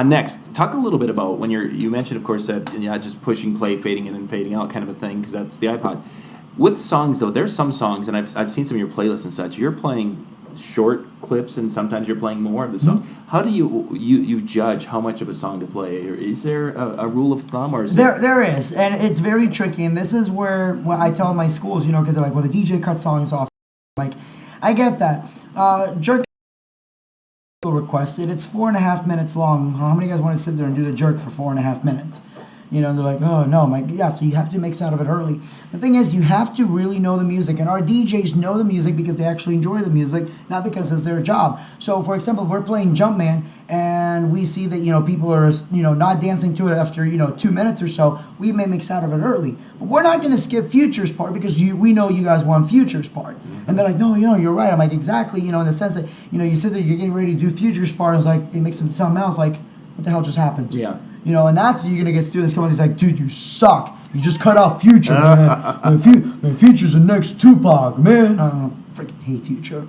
[SPEAKER 1] Next, talk a little bit about when you mentioned, of course, that just pushing play, fading in and fading out kind of a thing because that's the iPod. With songs, though, there's some songs, and I've seen some of your playlists and such, you're playing short clips and sometimes you're playing more of the song. Mm-hmm. How do you judge how much of a song to play? Or is there a rule of thumb? Or is
[SPEAKER 2] there is, and it's very tricky, and this is where when I tell my schools, because they're like, well, the DJ cuts songs off. Like, I get that. Jerk requested. It's 4.5 minutes long. How many of you guys want to sit there and do the jerk for 4.5 minutes? You know, they're like, oh no, yeah, so you have to mix out of it early. The thing is, you have to really know the music, and our DJs know the music because they actually enjoy the music, not because it's their job. So, for example, if we're playing Jumpman, and we see that, you know, people are, you know, not dancing to it after, you know, 2 minutes or so, we may mix out of it early. But we're not going to skip Future's part because we know you guys want Future's part. And they're like, no, you know, you're right. I'm like, exactly, you know, in the sense that, you know, you sit there, you're getting ready to do Future's part, it's like, they make something else, like, what the hell just happened?
[SPEAKER 1] Yeah.
[SPEAKER 2] You know, and that's, you're going to get students coming, he's like, dude, you suck. You just cut out Future, man. Man, Future's the next Tupac, man. I freaking hate Future.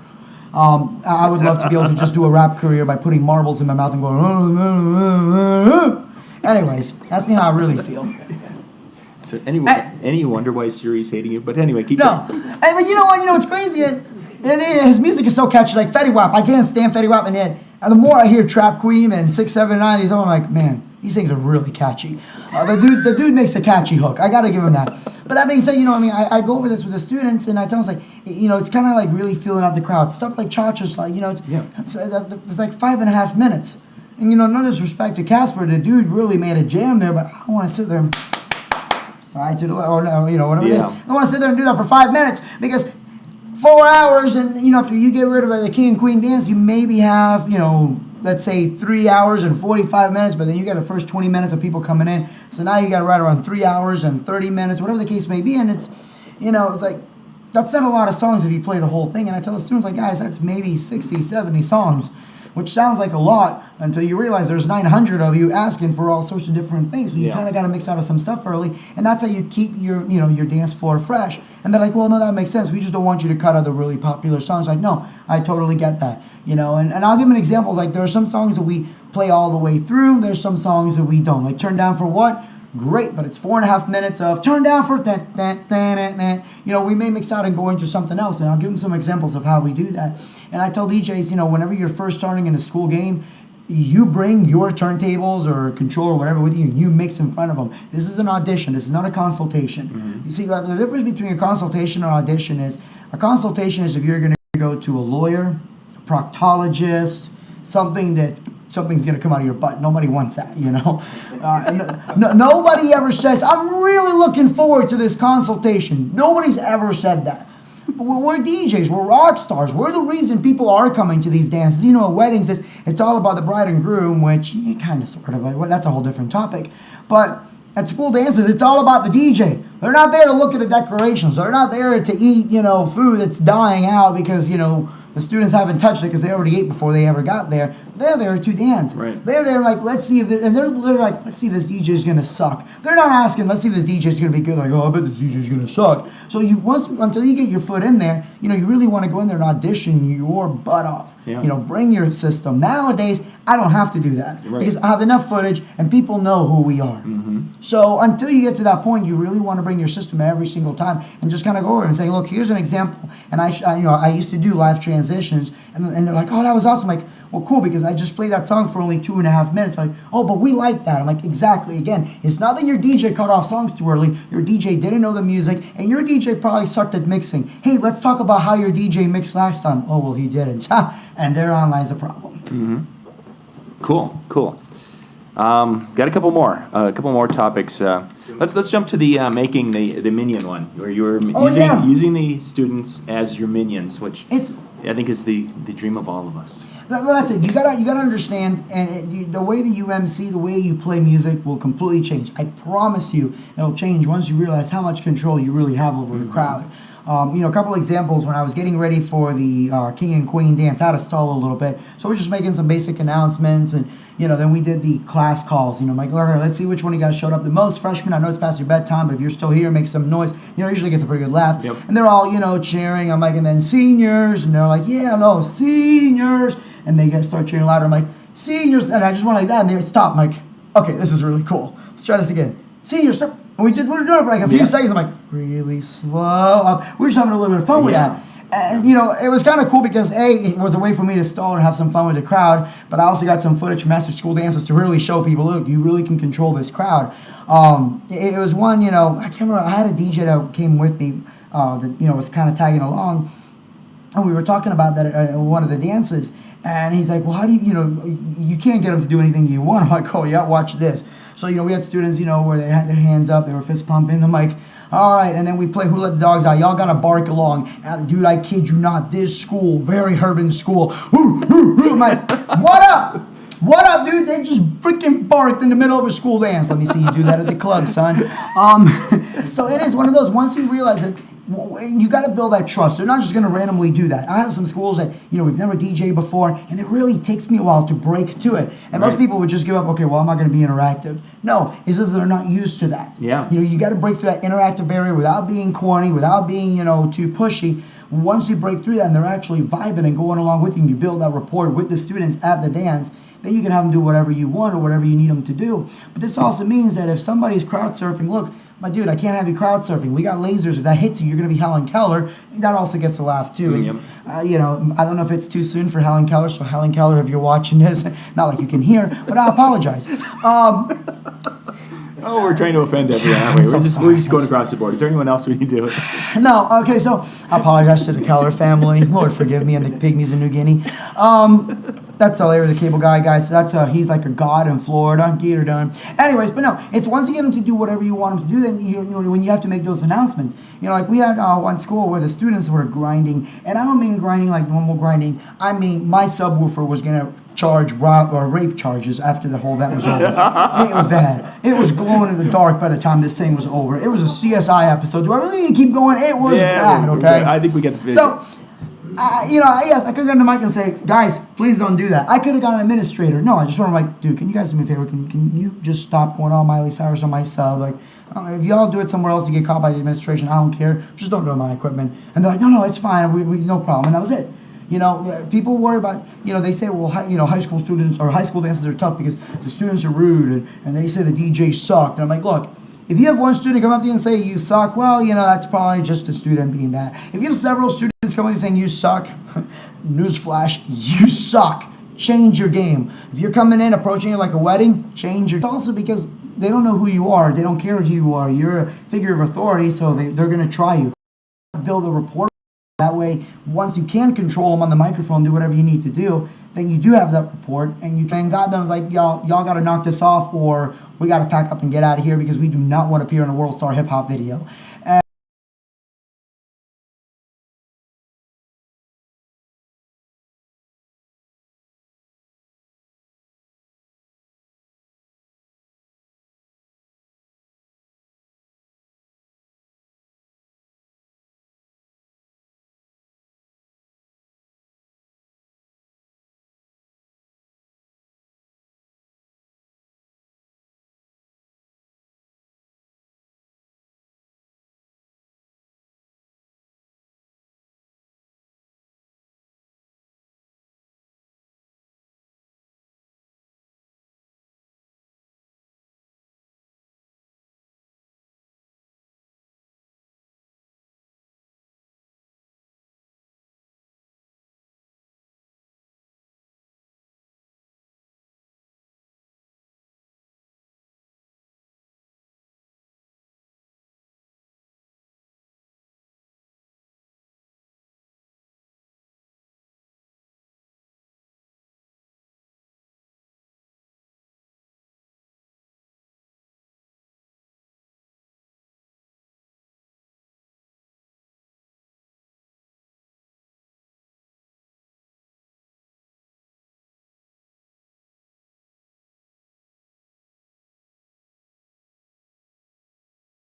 [SPEAKER 2] I would love to be able to just do a rap career by putting marbles in my mouth and going, anyways, ask me how I really feel.
[SPEAKER 1] So anyway, any wonder why Siri's hating you? But anyway, keep going.
[SPEAKER 2] But you know what? You know what's crazy? His music is so catchy, like Fetty Wap. I can't stand Fetty Wap, and the more I hear Trap Queen and 6, 7, 9, these, I'm like, man, these things are really catchy. The dude makes a catchy hook. I gotta give him that. But that being said, you know, I mean, I go over this with the students, and I tell them, it's like, you know, it's kind of like really feeling out the crowd. Stuff like Cha-Cha's, like, you know, it's like 5.5 minutes. And, you know, no disrespect to Casper, the dude really made a jam there, but I don't want to sit there and side to the left, or no, you know, whatever it is. I don't want to sit there and do that for 5 minutes, because 4 hours, and, you know, after you get rid of the king and queen dance, you maybe have, you know, let's say 3 hours and 45 minutes, but then you got the first 20 minutes of people coming in. So now you got right around 3 hours and 30 minutes, whatever the case may be. And it's, you know, it's like, that's not a lot of songs if you play the whole thing. And I tell the students, like, guys, that's maybe 60, 70 songs, which sounds like a lot until you realize there's 900 of you asking for all sorts of different things. So you kind of got to mix out of some stuff early, and that's how you keep your, you know, your dance floor fresh. And they're like, well, no, that makes sense. We just don't want you to cut out the really popular songs. Like, no, I totally get that. You know, and I'll give an example. Like, there are some songs that we play all the way through. There's some songs that we don't. Like, Turn Down for What? Great, but it's 4.5 minutes of Turn Down for you know, we may mix out and go into something else, and I'll give them some examples of how we do that. And I tell DJs, you know, whenever you're first starting in a school game, you bring your turntables or controller or whatever with you, and you mix in front of them. This is an audition. This is not a consultation. You see, like, the difference between a consultation and audition is, a consultation is if you're going to go to a lawyer, a proctologist, something's going to come out of your butt. Nobody wants that, you know. Nobody ever says, I'm really looking forward to this consultation. Nobody's ever said that. But we're DJs. We're rock stars. We're the reason people are coming to these dances. You know, at weddings, it's all about the bride and groom, which kind of, sort of, but that's a whole different topic. But at school dances, it's all about the DJ. They're not there to look at the decorations. They're not there to eat, you know, food that's dying out because, you know, the students haven't touched it because they already ate before they ever got there. They're there to dance.
[SPEAKER 1] Right.
[SPEAKER 2] They're there like, let's see if this, and they're literally like, let's see if this DJ is going to suck. They're not asking, let's see if this DJ is going to be good. Like, oh, I bet this DJ is going to suck. So until you get your foot in there, you know, you really want to go in there and audition your butt off.
[SPEAKER 1] Yeah.
[SPEAKER 2] You know, bring your system. Nowadays, I don't have to do that because I have enough footage and people know who we are. So until you get to that point, you really want to bring your system every single time and just kind of go over and say, look, here's an example. And I used to do live transitions, and they're like, oh, that was awesome. Like, well, cool, because I just played that song for only 2.5 minutes. Like, oh, but we like that. I'm like, exactly. Again, it's not that your DJ cut off songs too early. Your DJ didn't know the music, and your DJ probably sucked at mixing. Hey, let's talk about how your DJ mixed last time. Oh, well, he didn't. And therein lies the problem.
[SPEAKER 1] Cool. Got a couple more topics. Let's jump to the making the minion one, where you were using the students as your minions, which I think is the dream of all of us.
[SPEAKER 2] Well, that's it. You gotta understand, and the way that you MC, the way you play music will completely change. I promise you, it'll change once you realize how much control you really have over the crowd. You know, a couple examples. When I was getting ready for the King and Queen dance, I had to stall a little bit, so we're just making some basic announcements, and you know, then we did the class calls. You know, Mike, let's see which one of you guys showed up the most. Freshmen, I know it's past your bedtime, but if you're still here, make some noise. You know, usually gets a pretty good laugh.
[SPEAKER 1] Yep.
[SPEAKER 2] And they're all, you know, cheering. I'm like, and then seniors, and they're like, yeah, no, seniors, and they start cheering louder. I'm like, seniors, and I just went like that, and they stop. I'm like, okay, this is really cool. Let's try this again. Seniors, stop. And we were doing it for like a few seconds. I'm like, really slow. We're just having a little bit of fun with that. And, you know, it was kind of cool because, it was a way for me to stall and have some fun with the crowd, but I also got some footage from after school dances to really show people, look, you really can control this crowd. It was one, you know, I can't remember, I had a DJ that came with me that, you know, was kind of tagging along, and we were talking about that at one of the dances, And he's like, well, how do you can't get them to do anything you want. I'm like, oh, yeah, watch this. So, we had students, where they had their hands up, they were fist pumping. I'm like, all right, and then we play Who Let the Dogs Out. Y'all got to bark along. And, dude, I kid you not, this school, very urban school. I'm like, what up? What up, dude? They just freaking barked in the middle of a school dance. Let me see you do that at the club, son. So it is one of those, once you realize it, you got to build that trust. They're not just going to randomly do that. I have some schools that, we've never DJed before, and it really takes me a while to break to it. And most people would just give up, okay, well, I'm not going to be interactive. No, it's just they're not used to that.
[SPEAKER 1] Yeah.
[SPEAKER 2] You got to break through that interactive barrier without being corny, without being, too pushy. Once you break through that and they're actually vibing and going along with you, and you build that rapport with the students at the dance, then you can have them do whatever you want or whatever you need them to do. But this also means that if somebody's crowd surfing, look, my dude, I can't have you crowd surfing. We got lasers. If that hits you, you're going to be Helen Keller. That also gets a laugh, too.
[SPEAKER 1] Yep.
[SPEAKER 2] And, I don't know if it's too soon for Helen Keller. So, Helen Keller, if you're watching this, not like you can hear, but I apologize.
[SPEAKER 1] Oh, we're trying to offend everyone, aren't we? We're just going across the board. Is there anyone else we can do it?
[SPEAKER 2] No. Okay, so I apologize to the Keller family. Lord forgive me, and the pygmies in New Guinea. That's Larry the Cable Guy, guys. So that's he's like a god in Florida. Gator done. Anyways, but no, it's once you get them to do whatever you want them to do, then when you have to make those announcements. Like we had one school where the students were grinding, and I don't mean grinding like normal grinding. I mean my subwoofer was gonna charge rape charges after the whole event was over. It was bad. It was glowing in the dark by the time this thing was over. It was a CSI episode. Do I really need to keep going? It was bad. Okay.
[SPEAKER 1] I think we get the vision.
[SPEAKER 2] So. Yes, I could go to the mic and say, guys, please don't do that. I could have got an administrator. No, I just want to dude, can you guys do me a favor? Can you just stop going all Miley Cyrus on my sub? If y'all do it somewhere else to get caught by the administration, I don't care. Just don't do it on my equipment. And they're like, no, it's fine. We no problem. And that was it. People worry about, they say, well, high school students or high school dances are tough because the students are rude and they say the DJ sucked. And I'm like, look, if you have one student come up to you and say you suck, well, that's probably just the student being bad. If you have several students come up to you saying you suck, newsflash, you suck. Change your game. If you're coming in, approaching it like a wedding, change your... Also because they don't know who you are. They don't care who you are. You're a figure of authority, so they're going to try you. Build a rapport. That way, once you can control them on the microphone, do whatever you need to do, then you do have that rapport, and you can guide them like, y'all got to knock this off, or we got to pack up and get out of here because we do not want to appear in a World Star Hip Hop video.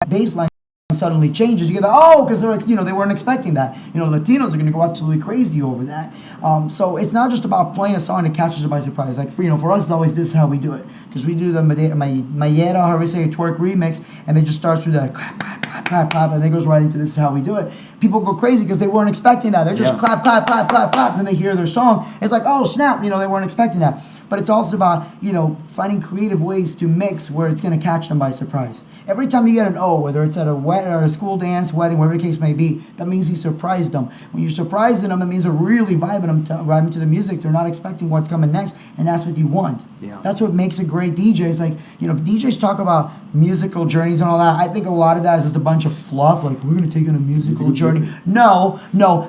[SPEAKER 2] Baseline suddenly changes. You get because they weren't expecting that. Latinos are going to go absolutely crazy over that. So it's not just about playing a song that catches you by surprise. Like for us, it's always this is how we do it because we do the Mayera, how we say twerk remix, and it just starts with the clap, clap, clap, clap, clap, and it goes right into this is how we do it. People go crazy because they weren't expecting that. They're just clap, clap, clap, clap, clap, and then they hear their song. It's like, oh snap, they weren't expecting that. but it's also about, finding creative ways to mix where it's going to catch them by surprise. Every time you get an O, whether it's at a school dance, wedding, whatever the case may be, that means you surprised them. When you're surprising them, it means they're really vibing to the music. They're not expecting what's coming next, and that's what you want.
[SPEAKER 1] Yeah.
[SPEAKER 2] That's what makes a great DJ. It's like, DJs talk about musical journeys and all that. I think a lot of that is just a bunch of fluff, like, we're going to take on a musical journey. No,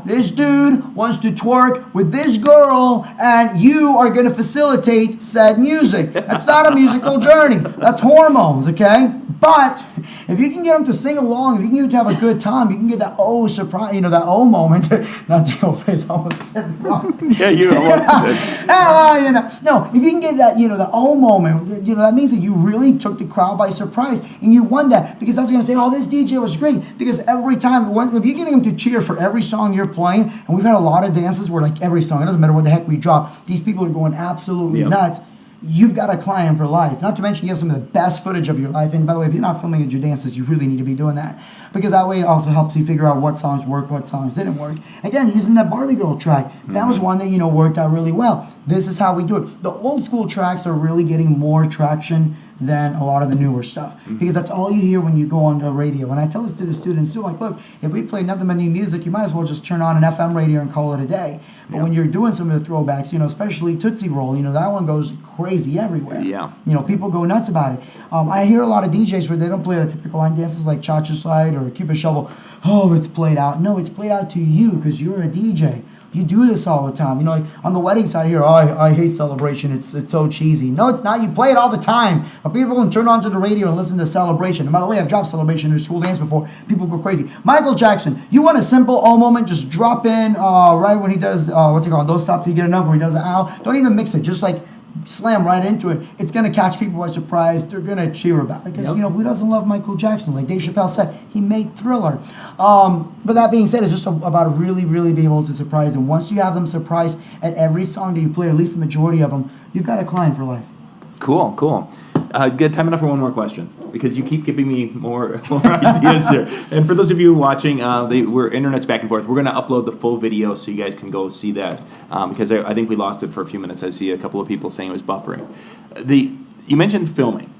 [SPEAKER 2] this dude wants to twerk with this girl, and you are going to facilitate said music. That's not a musical journey. That's hormones, okay? But if you can get them to sing along, if you can get them to have a good time, you can get that surprise, that moment. Not the O face, I almost said it wrong.
[SPEAKER 1] Yeah, you almost did.
[SPEAKER 2] No, if you can get that, the O moment, that means that you really took the crowd by surprise, and you won that, because that's going to say, oh, this DJ was great, because every time, if you're getting them to cheer for every song you're playing, and we've had a lot of dances where, like, every song, it doesn't matter what the heck we drop, these people are going absolutely nuts. You've got a client for life. Not to mention you have some of the best footage of your life. And by the way, if you're not filming at your dances, you really need to be doing that. Because that way it also helps you figure out what songs work, what songs didn't work. Again, using that Barbie Girl track, that was one that, worked out really well. This is how we do it. The old school tracks are really getting more traction than a lot of the newer stuff. Because that's all you hear when you go on the radio. When I tell this to the students too, like, look, if we play nothing but new music, you might as well just turn on an FM radio and call it a day. But when you're doing some of the throwbacks, especially Tootsie Roll, that one goes crazy everywhere.
[SPEAKER 1] Yeah.
[SPEAKER 2] People go nuts about it. I hear a lot of DJs where they don't play the typical line dances like Cha-Cha Slide or Cupid Shovel. Oh, it's played out. No, it's played out to you because you're a DJ. You do this all the time. Like on the wedding side here, I hate Celebration. It's so cheesy. No, it's not. You play it all the time. But people can turn on to the radio and listen to Celebration. And by the way, I've dropped Celebration in school dance before. People go crazy. Michael Jackson, you want a simple O moment? Just drop in right when he does, what's it called? Don't Stop Till You Get Enough, where he does an ow. Don't even mix it. Just like slam right into it. It's going to catch people by surprise. They're going to cheer about it. Because, who doesn't love Michael Jackson? Like Dave Chappelle said, he made Thriller. But that being said, it's just about really, really being able to surprise them. Once you have them surprised at every song that you play, or at least the majority of them, you've got a client for life.
[SPEAKER 1] Cool. Good time enough for one more question, because you keep giving me more ideas here. And for those of you watching, we're internet's back and forth. We're going to upload the full video so you guys can go see that, because I think we lost it for a few minutes. I see a couple of people saying it was buffering. You mentioned filming.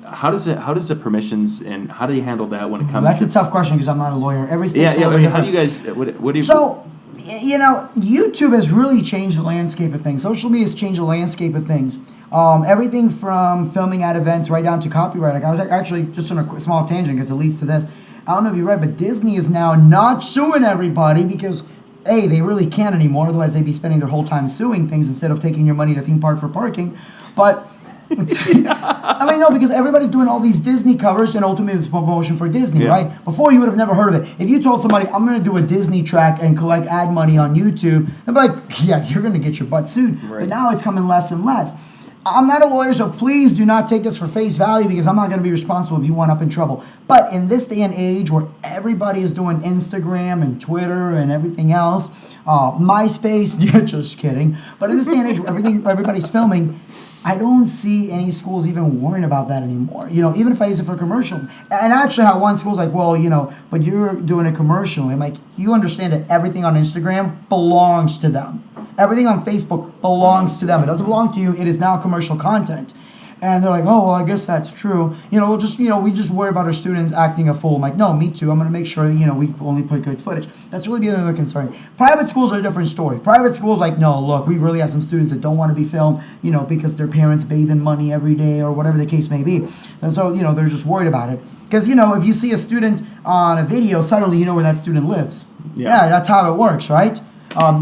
[SPEAKER 1] How does the permissions and how do you handle that when it comes?
[SPEAKER 2] That's a tough question because I'm not a lawyer. Every state.
[SPEAKER 1] Yeah. How do you guys? What do you?
[SPEAKER 2] So, YouTube has really changed the landscape of things. Social media has changed the landscape of things. Everything from filming at events right down to copyright. Like I was actually just on a small tangent because it leads to this. I don't know if you read, but Disney is now not suing everybody because A, they really can't anymore. Otherwise, they'd be spending their whole time suing things instead of taking your money to theme park for parking. But no, because everybody's doing all these Disney covers, and ultimately it's promotion for Disney, right? Before, you would have never heard of it. If you told somebody, I'm going to do a Disney track and collect ad money on YouTube, they'd be like, yeah, you're going to get your butt sued. Right. But now it's coming less and less. I'm not a lawyer, so please do not take this for face value because I'm not going to be responsible if you wind up in trouble. But in this day and age where everybody is doing Instagram and Twitter and everything else, MySpace, just kidding. But in this day and age where everybody's filming, I don't see any schools even worrying about that anymore. Even if I use it for a commercial. And actually how one school's like, well, but you're doing a commercial. I'm like, you understand that everything on Instagram belongs to them. Everything on Facebook belongs to them. It doesn't belong to you. It is now commercial content. And they're like, oh, well, I guess that's true. We just worry about our students acting a fool. I'm like, no, me too. I'm going to make sure that, we only put good footage. That's really the other concern. Private schools are a different story. Private schools like, no, look, we really have some students that don't want to be filmed, because their parents bathe in money every day or whatever the case may be. And so, they're just worried about it. Because, if you see a student on a video, suddenly you know where that student lives. Yeah, that's how it works, right?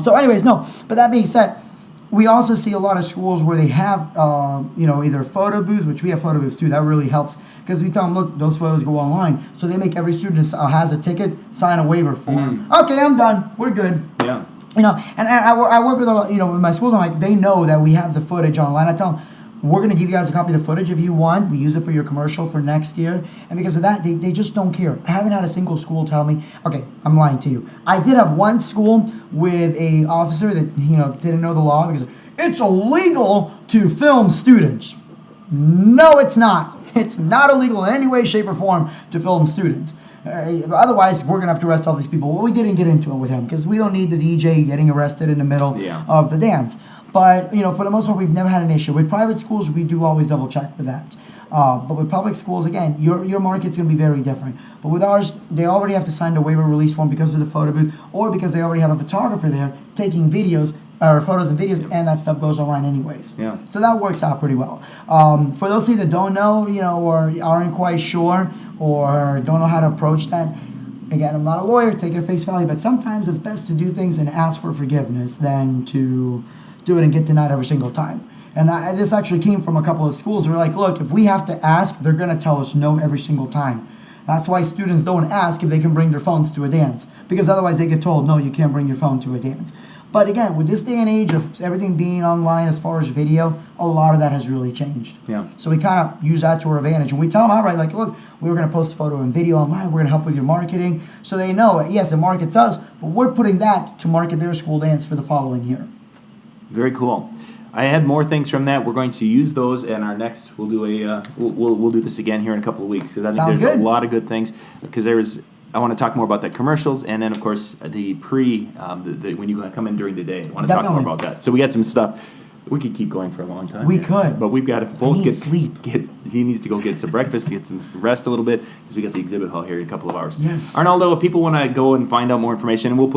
[SPEAKER 2] So anyways, no. But that being said, we also see a lot of schools where they have, either photo booths, which we have photo booths too. That really helps because we tell them, look, those photos go online. So they make every student has a ticket, sign a waiver form. Okay, I'm done. We're good.
[SPEAKER 1] Yeah.
[SPEAKER 2] And I work with, with my schools. I'm like, they know that we have the footage online. I tell them, we're going to give you guys a copy of the footage if you want. We use it for your commercial for next year. And because of that, they just don't care. I haven't had a single school tell me, okay, I'm lying to you. I did have one school with a officer that, didn't know the law because it's illegal to film students. No, it's not. It's not illegal in any way, shape, or form to film students. Otherwise, we're going to have to arrest all these people. Well, we didn't get into it with him because we don't need the DJ getting arrested in the middle of the dance. But, for the most part, we've never had an issue. With private schools, we do always double check for that. But with public schools, again, your market's going to be very different. But with ours, they already have to sign the waiver release form because of the photo booth or because they already have a photographer there taking videos or photos and videos, and that stuff goes online anyways.
[SPEAKER 1] Yeah.
[SPEAKER 2] So that works out pretty well. For those of you that don't know, or aren't quite sure or don't know how to approach that, again, I'm not a lawyer, take it at face value, but sometimes it's best to do things and ask for forgiveness than to do it and get denied every single time. And this actually came from a couple of schools who were like, look, if we have to ask, they're going to tell us no every single time. That's why students don't ask if they can bring their phones to a dance, because otherwise they get told, no, you can't bring your phone to a dance. But again, with this day and age of everything being online as far as video, a lot of that has really changed.
[SPEAKER 1] Yeah.
[SPEAKER 2] So we kind of use that to our advantage. And we tell them outright, like, look, we were going to post photo and video online. We're going to help with your marketing. So they know, yes, it markets us, but we're putting that to market their school dance for the following year.
[SPEAKER 1] Very cool. I had more things from that. We're going to use those in our next. We'll do we'll do this again here in a couple of weeks because I think
[SPEAKER 2] Sounds
[SPEAKER 1] there's
[SPEAKER 2] good.
[SPEAKER 1] a lot of good things. Because I want to talk more about that commercials and then of course the when you come in during the day. I want to talk more about that. So we got some stuff. We could keep going for a long time.
[SPEAKER 2] We could.
[SPEAKER 1] But we've got to both get
[SPEAKER 2] sleep.
[SPEAKER 1] He needs to go get some breakfast, get some rest a little bit, because we got the exhibit hall here in a couple of hours.
[SPEAKER 2] Yes.
[SPEAKER 1] Arnoldo, if people want to go and find out more information, and we'll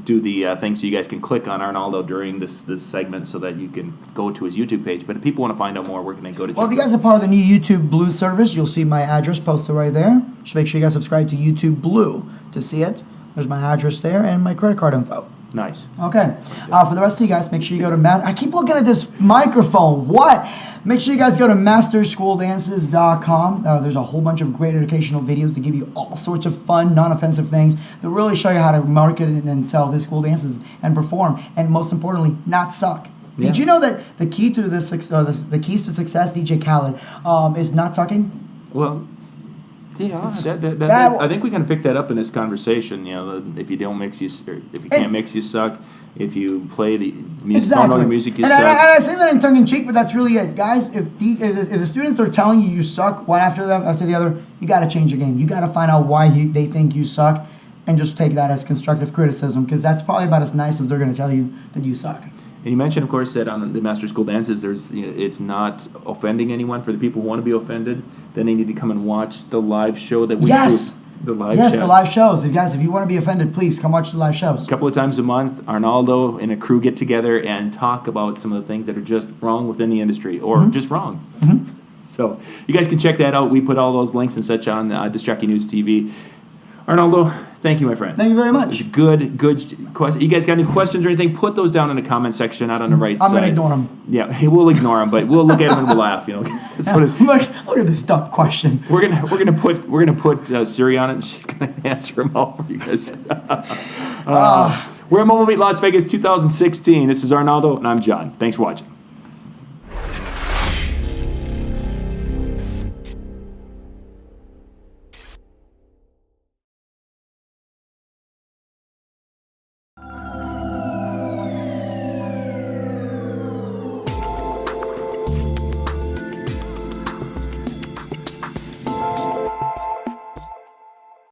[SPEAKER 1] do the thing so you guys can click on Arnoldo during this segment so that you can go to his YouTube page. But if people want to find out more, where can they go to?
[SPEAKER 2] Well, if you guys are part of the new YouTube Blue service, you'll see my address posted right there. Just make sure you guys subscribe to YouTube Blue to see it. There's my address there and my credit card info.
[SPEAKER 1] Nice.
[SPEAKER 2] Okay. For the rest of you guys, make sure you go to I keep looking at this microphone. What? Make sure you guys go to masterschooldances.com. There's a whole bunch of great educational videos to give you all sorts of fun, non-offensive things that really show you how to market and sell the school dances and perform, and most importantly, not suck.
[SPEAKER 1] Yeah.
[SPEAKER 2] Did you know that the key to the keys to success, DJ Khaled, is not sucking?
[SPEAKER 1] Well, yeah, I think we can pick that up in this conversation. If you don't mix, if you can't mix, you suck. If you play the music, don't know the music, you suck.
[SPEAKER 2] And I say that in tongue in cheek, but that's really it, guys. If the students are telling you suck one after the other, you got to change your game. You got to find out why they think you suck, and just take that as constructive criticism, because that's probably about as nice as they're going to tell you that you suck.
[SPEAKER 1] And you mentioned, of course, that on the Master School Dances, it's not offending anyone. For the people who want to be offended, then they need to come and watch the live show that we do.
[SPEAKER 2] Yes!
[SPEAKER 1] The live
[SPEAKER 2] Yes,
[SPEAKER 1] show.
[SPEAKER 2] the live shows. If you want to be offended, please come watch the live shows.
[SPEAKER 1] A couple of times a month, Arnoldo and a crew get together and talk about some of the things that are just wrong within the industry, or just wrong.
[SPEAKER 2] Mm-hmm.
[SPEAKER 1] So you guys can check that out. We put all those links and such on Distracting News TV. Arnoldo, thank you, my friend.
[SPEAKER 2] Thank you very much.
[SPEAKER 1] Good question. You guys got any questions or anything? Put those down in the comment section, out on the right side.
[SPEAKER 2] I'm going to ignore them.
[SPEAKER 1] Yeah, we'll ignore them, but we'll look at them and we'll laugh. That's what
[SPEAKER 2] Look at this dumb question.
[SPEAKER 1] we're gonna put Siri on it, and she's gonna answer them all for you guys. We're at Mobile Meet Las Vegas 2016. This is Arnoldo, and I'm John. Thanks for watching.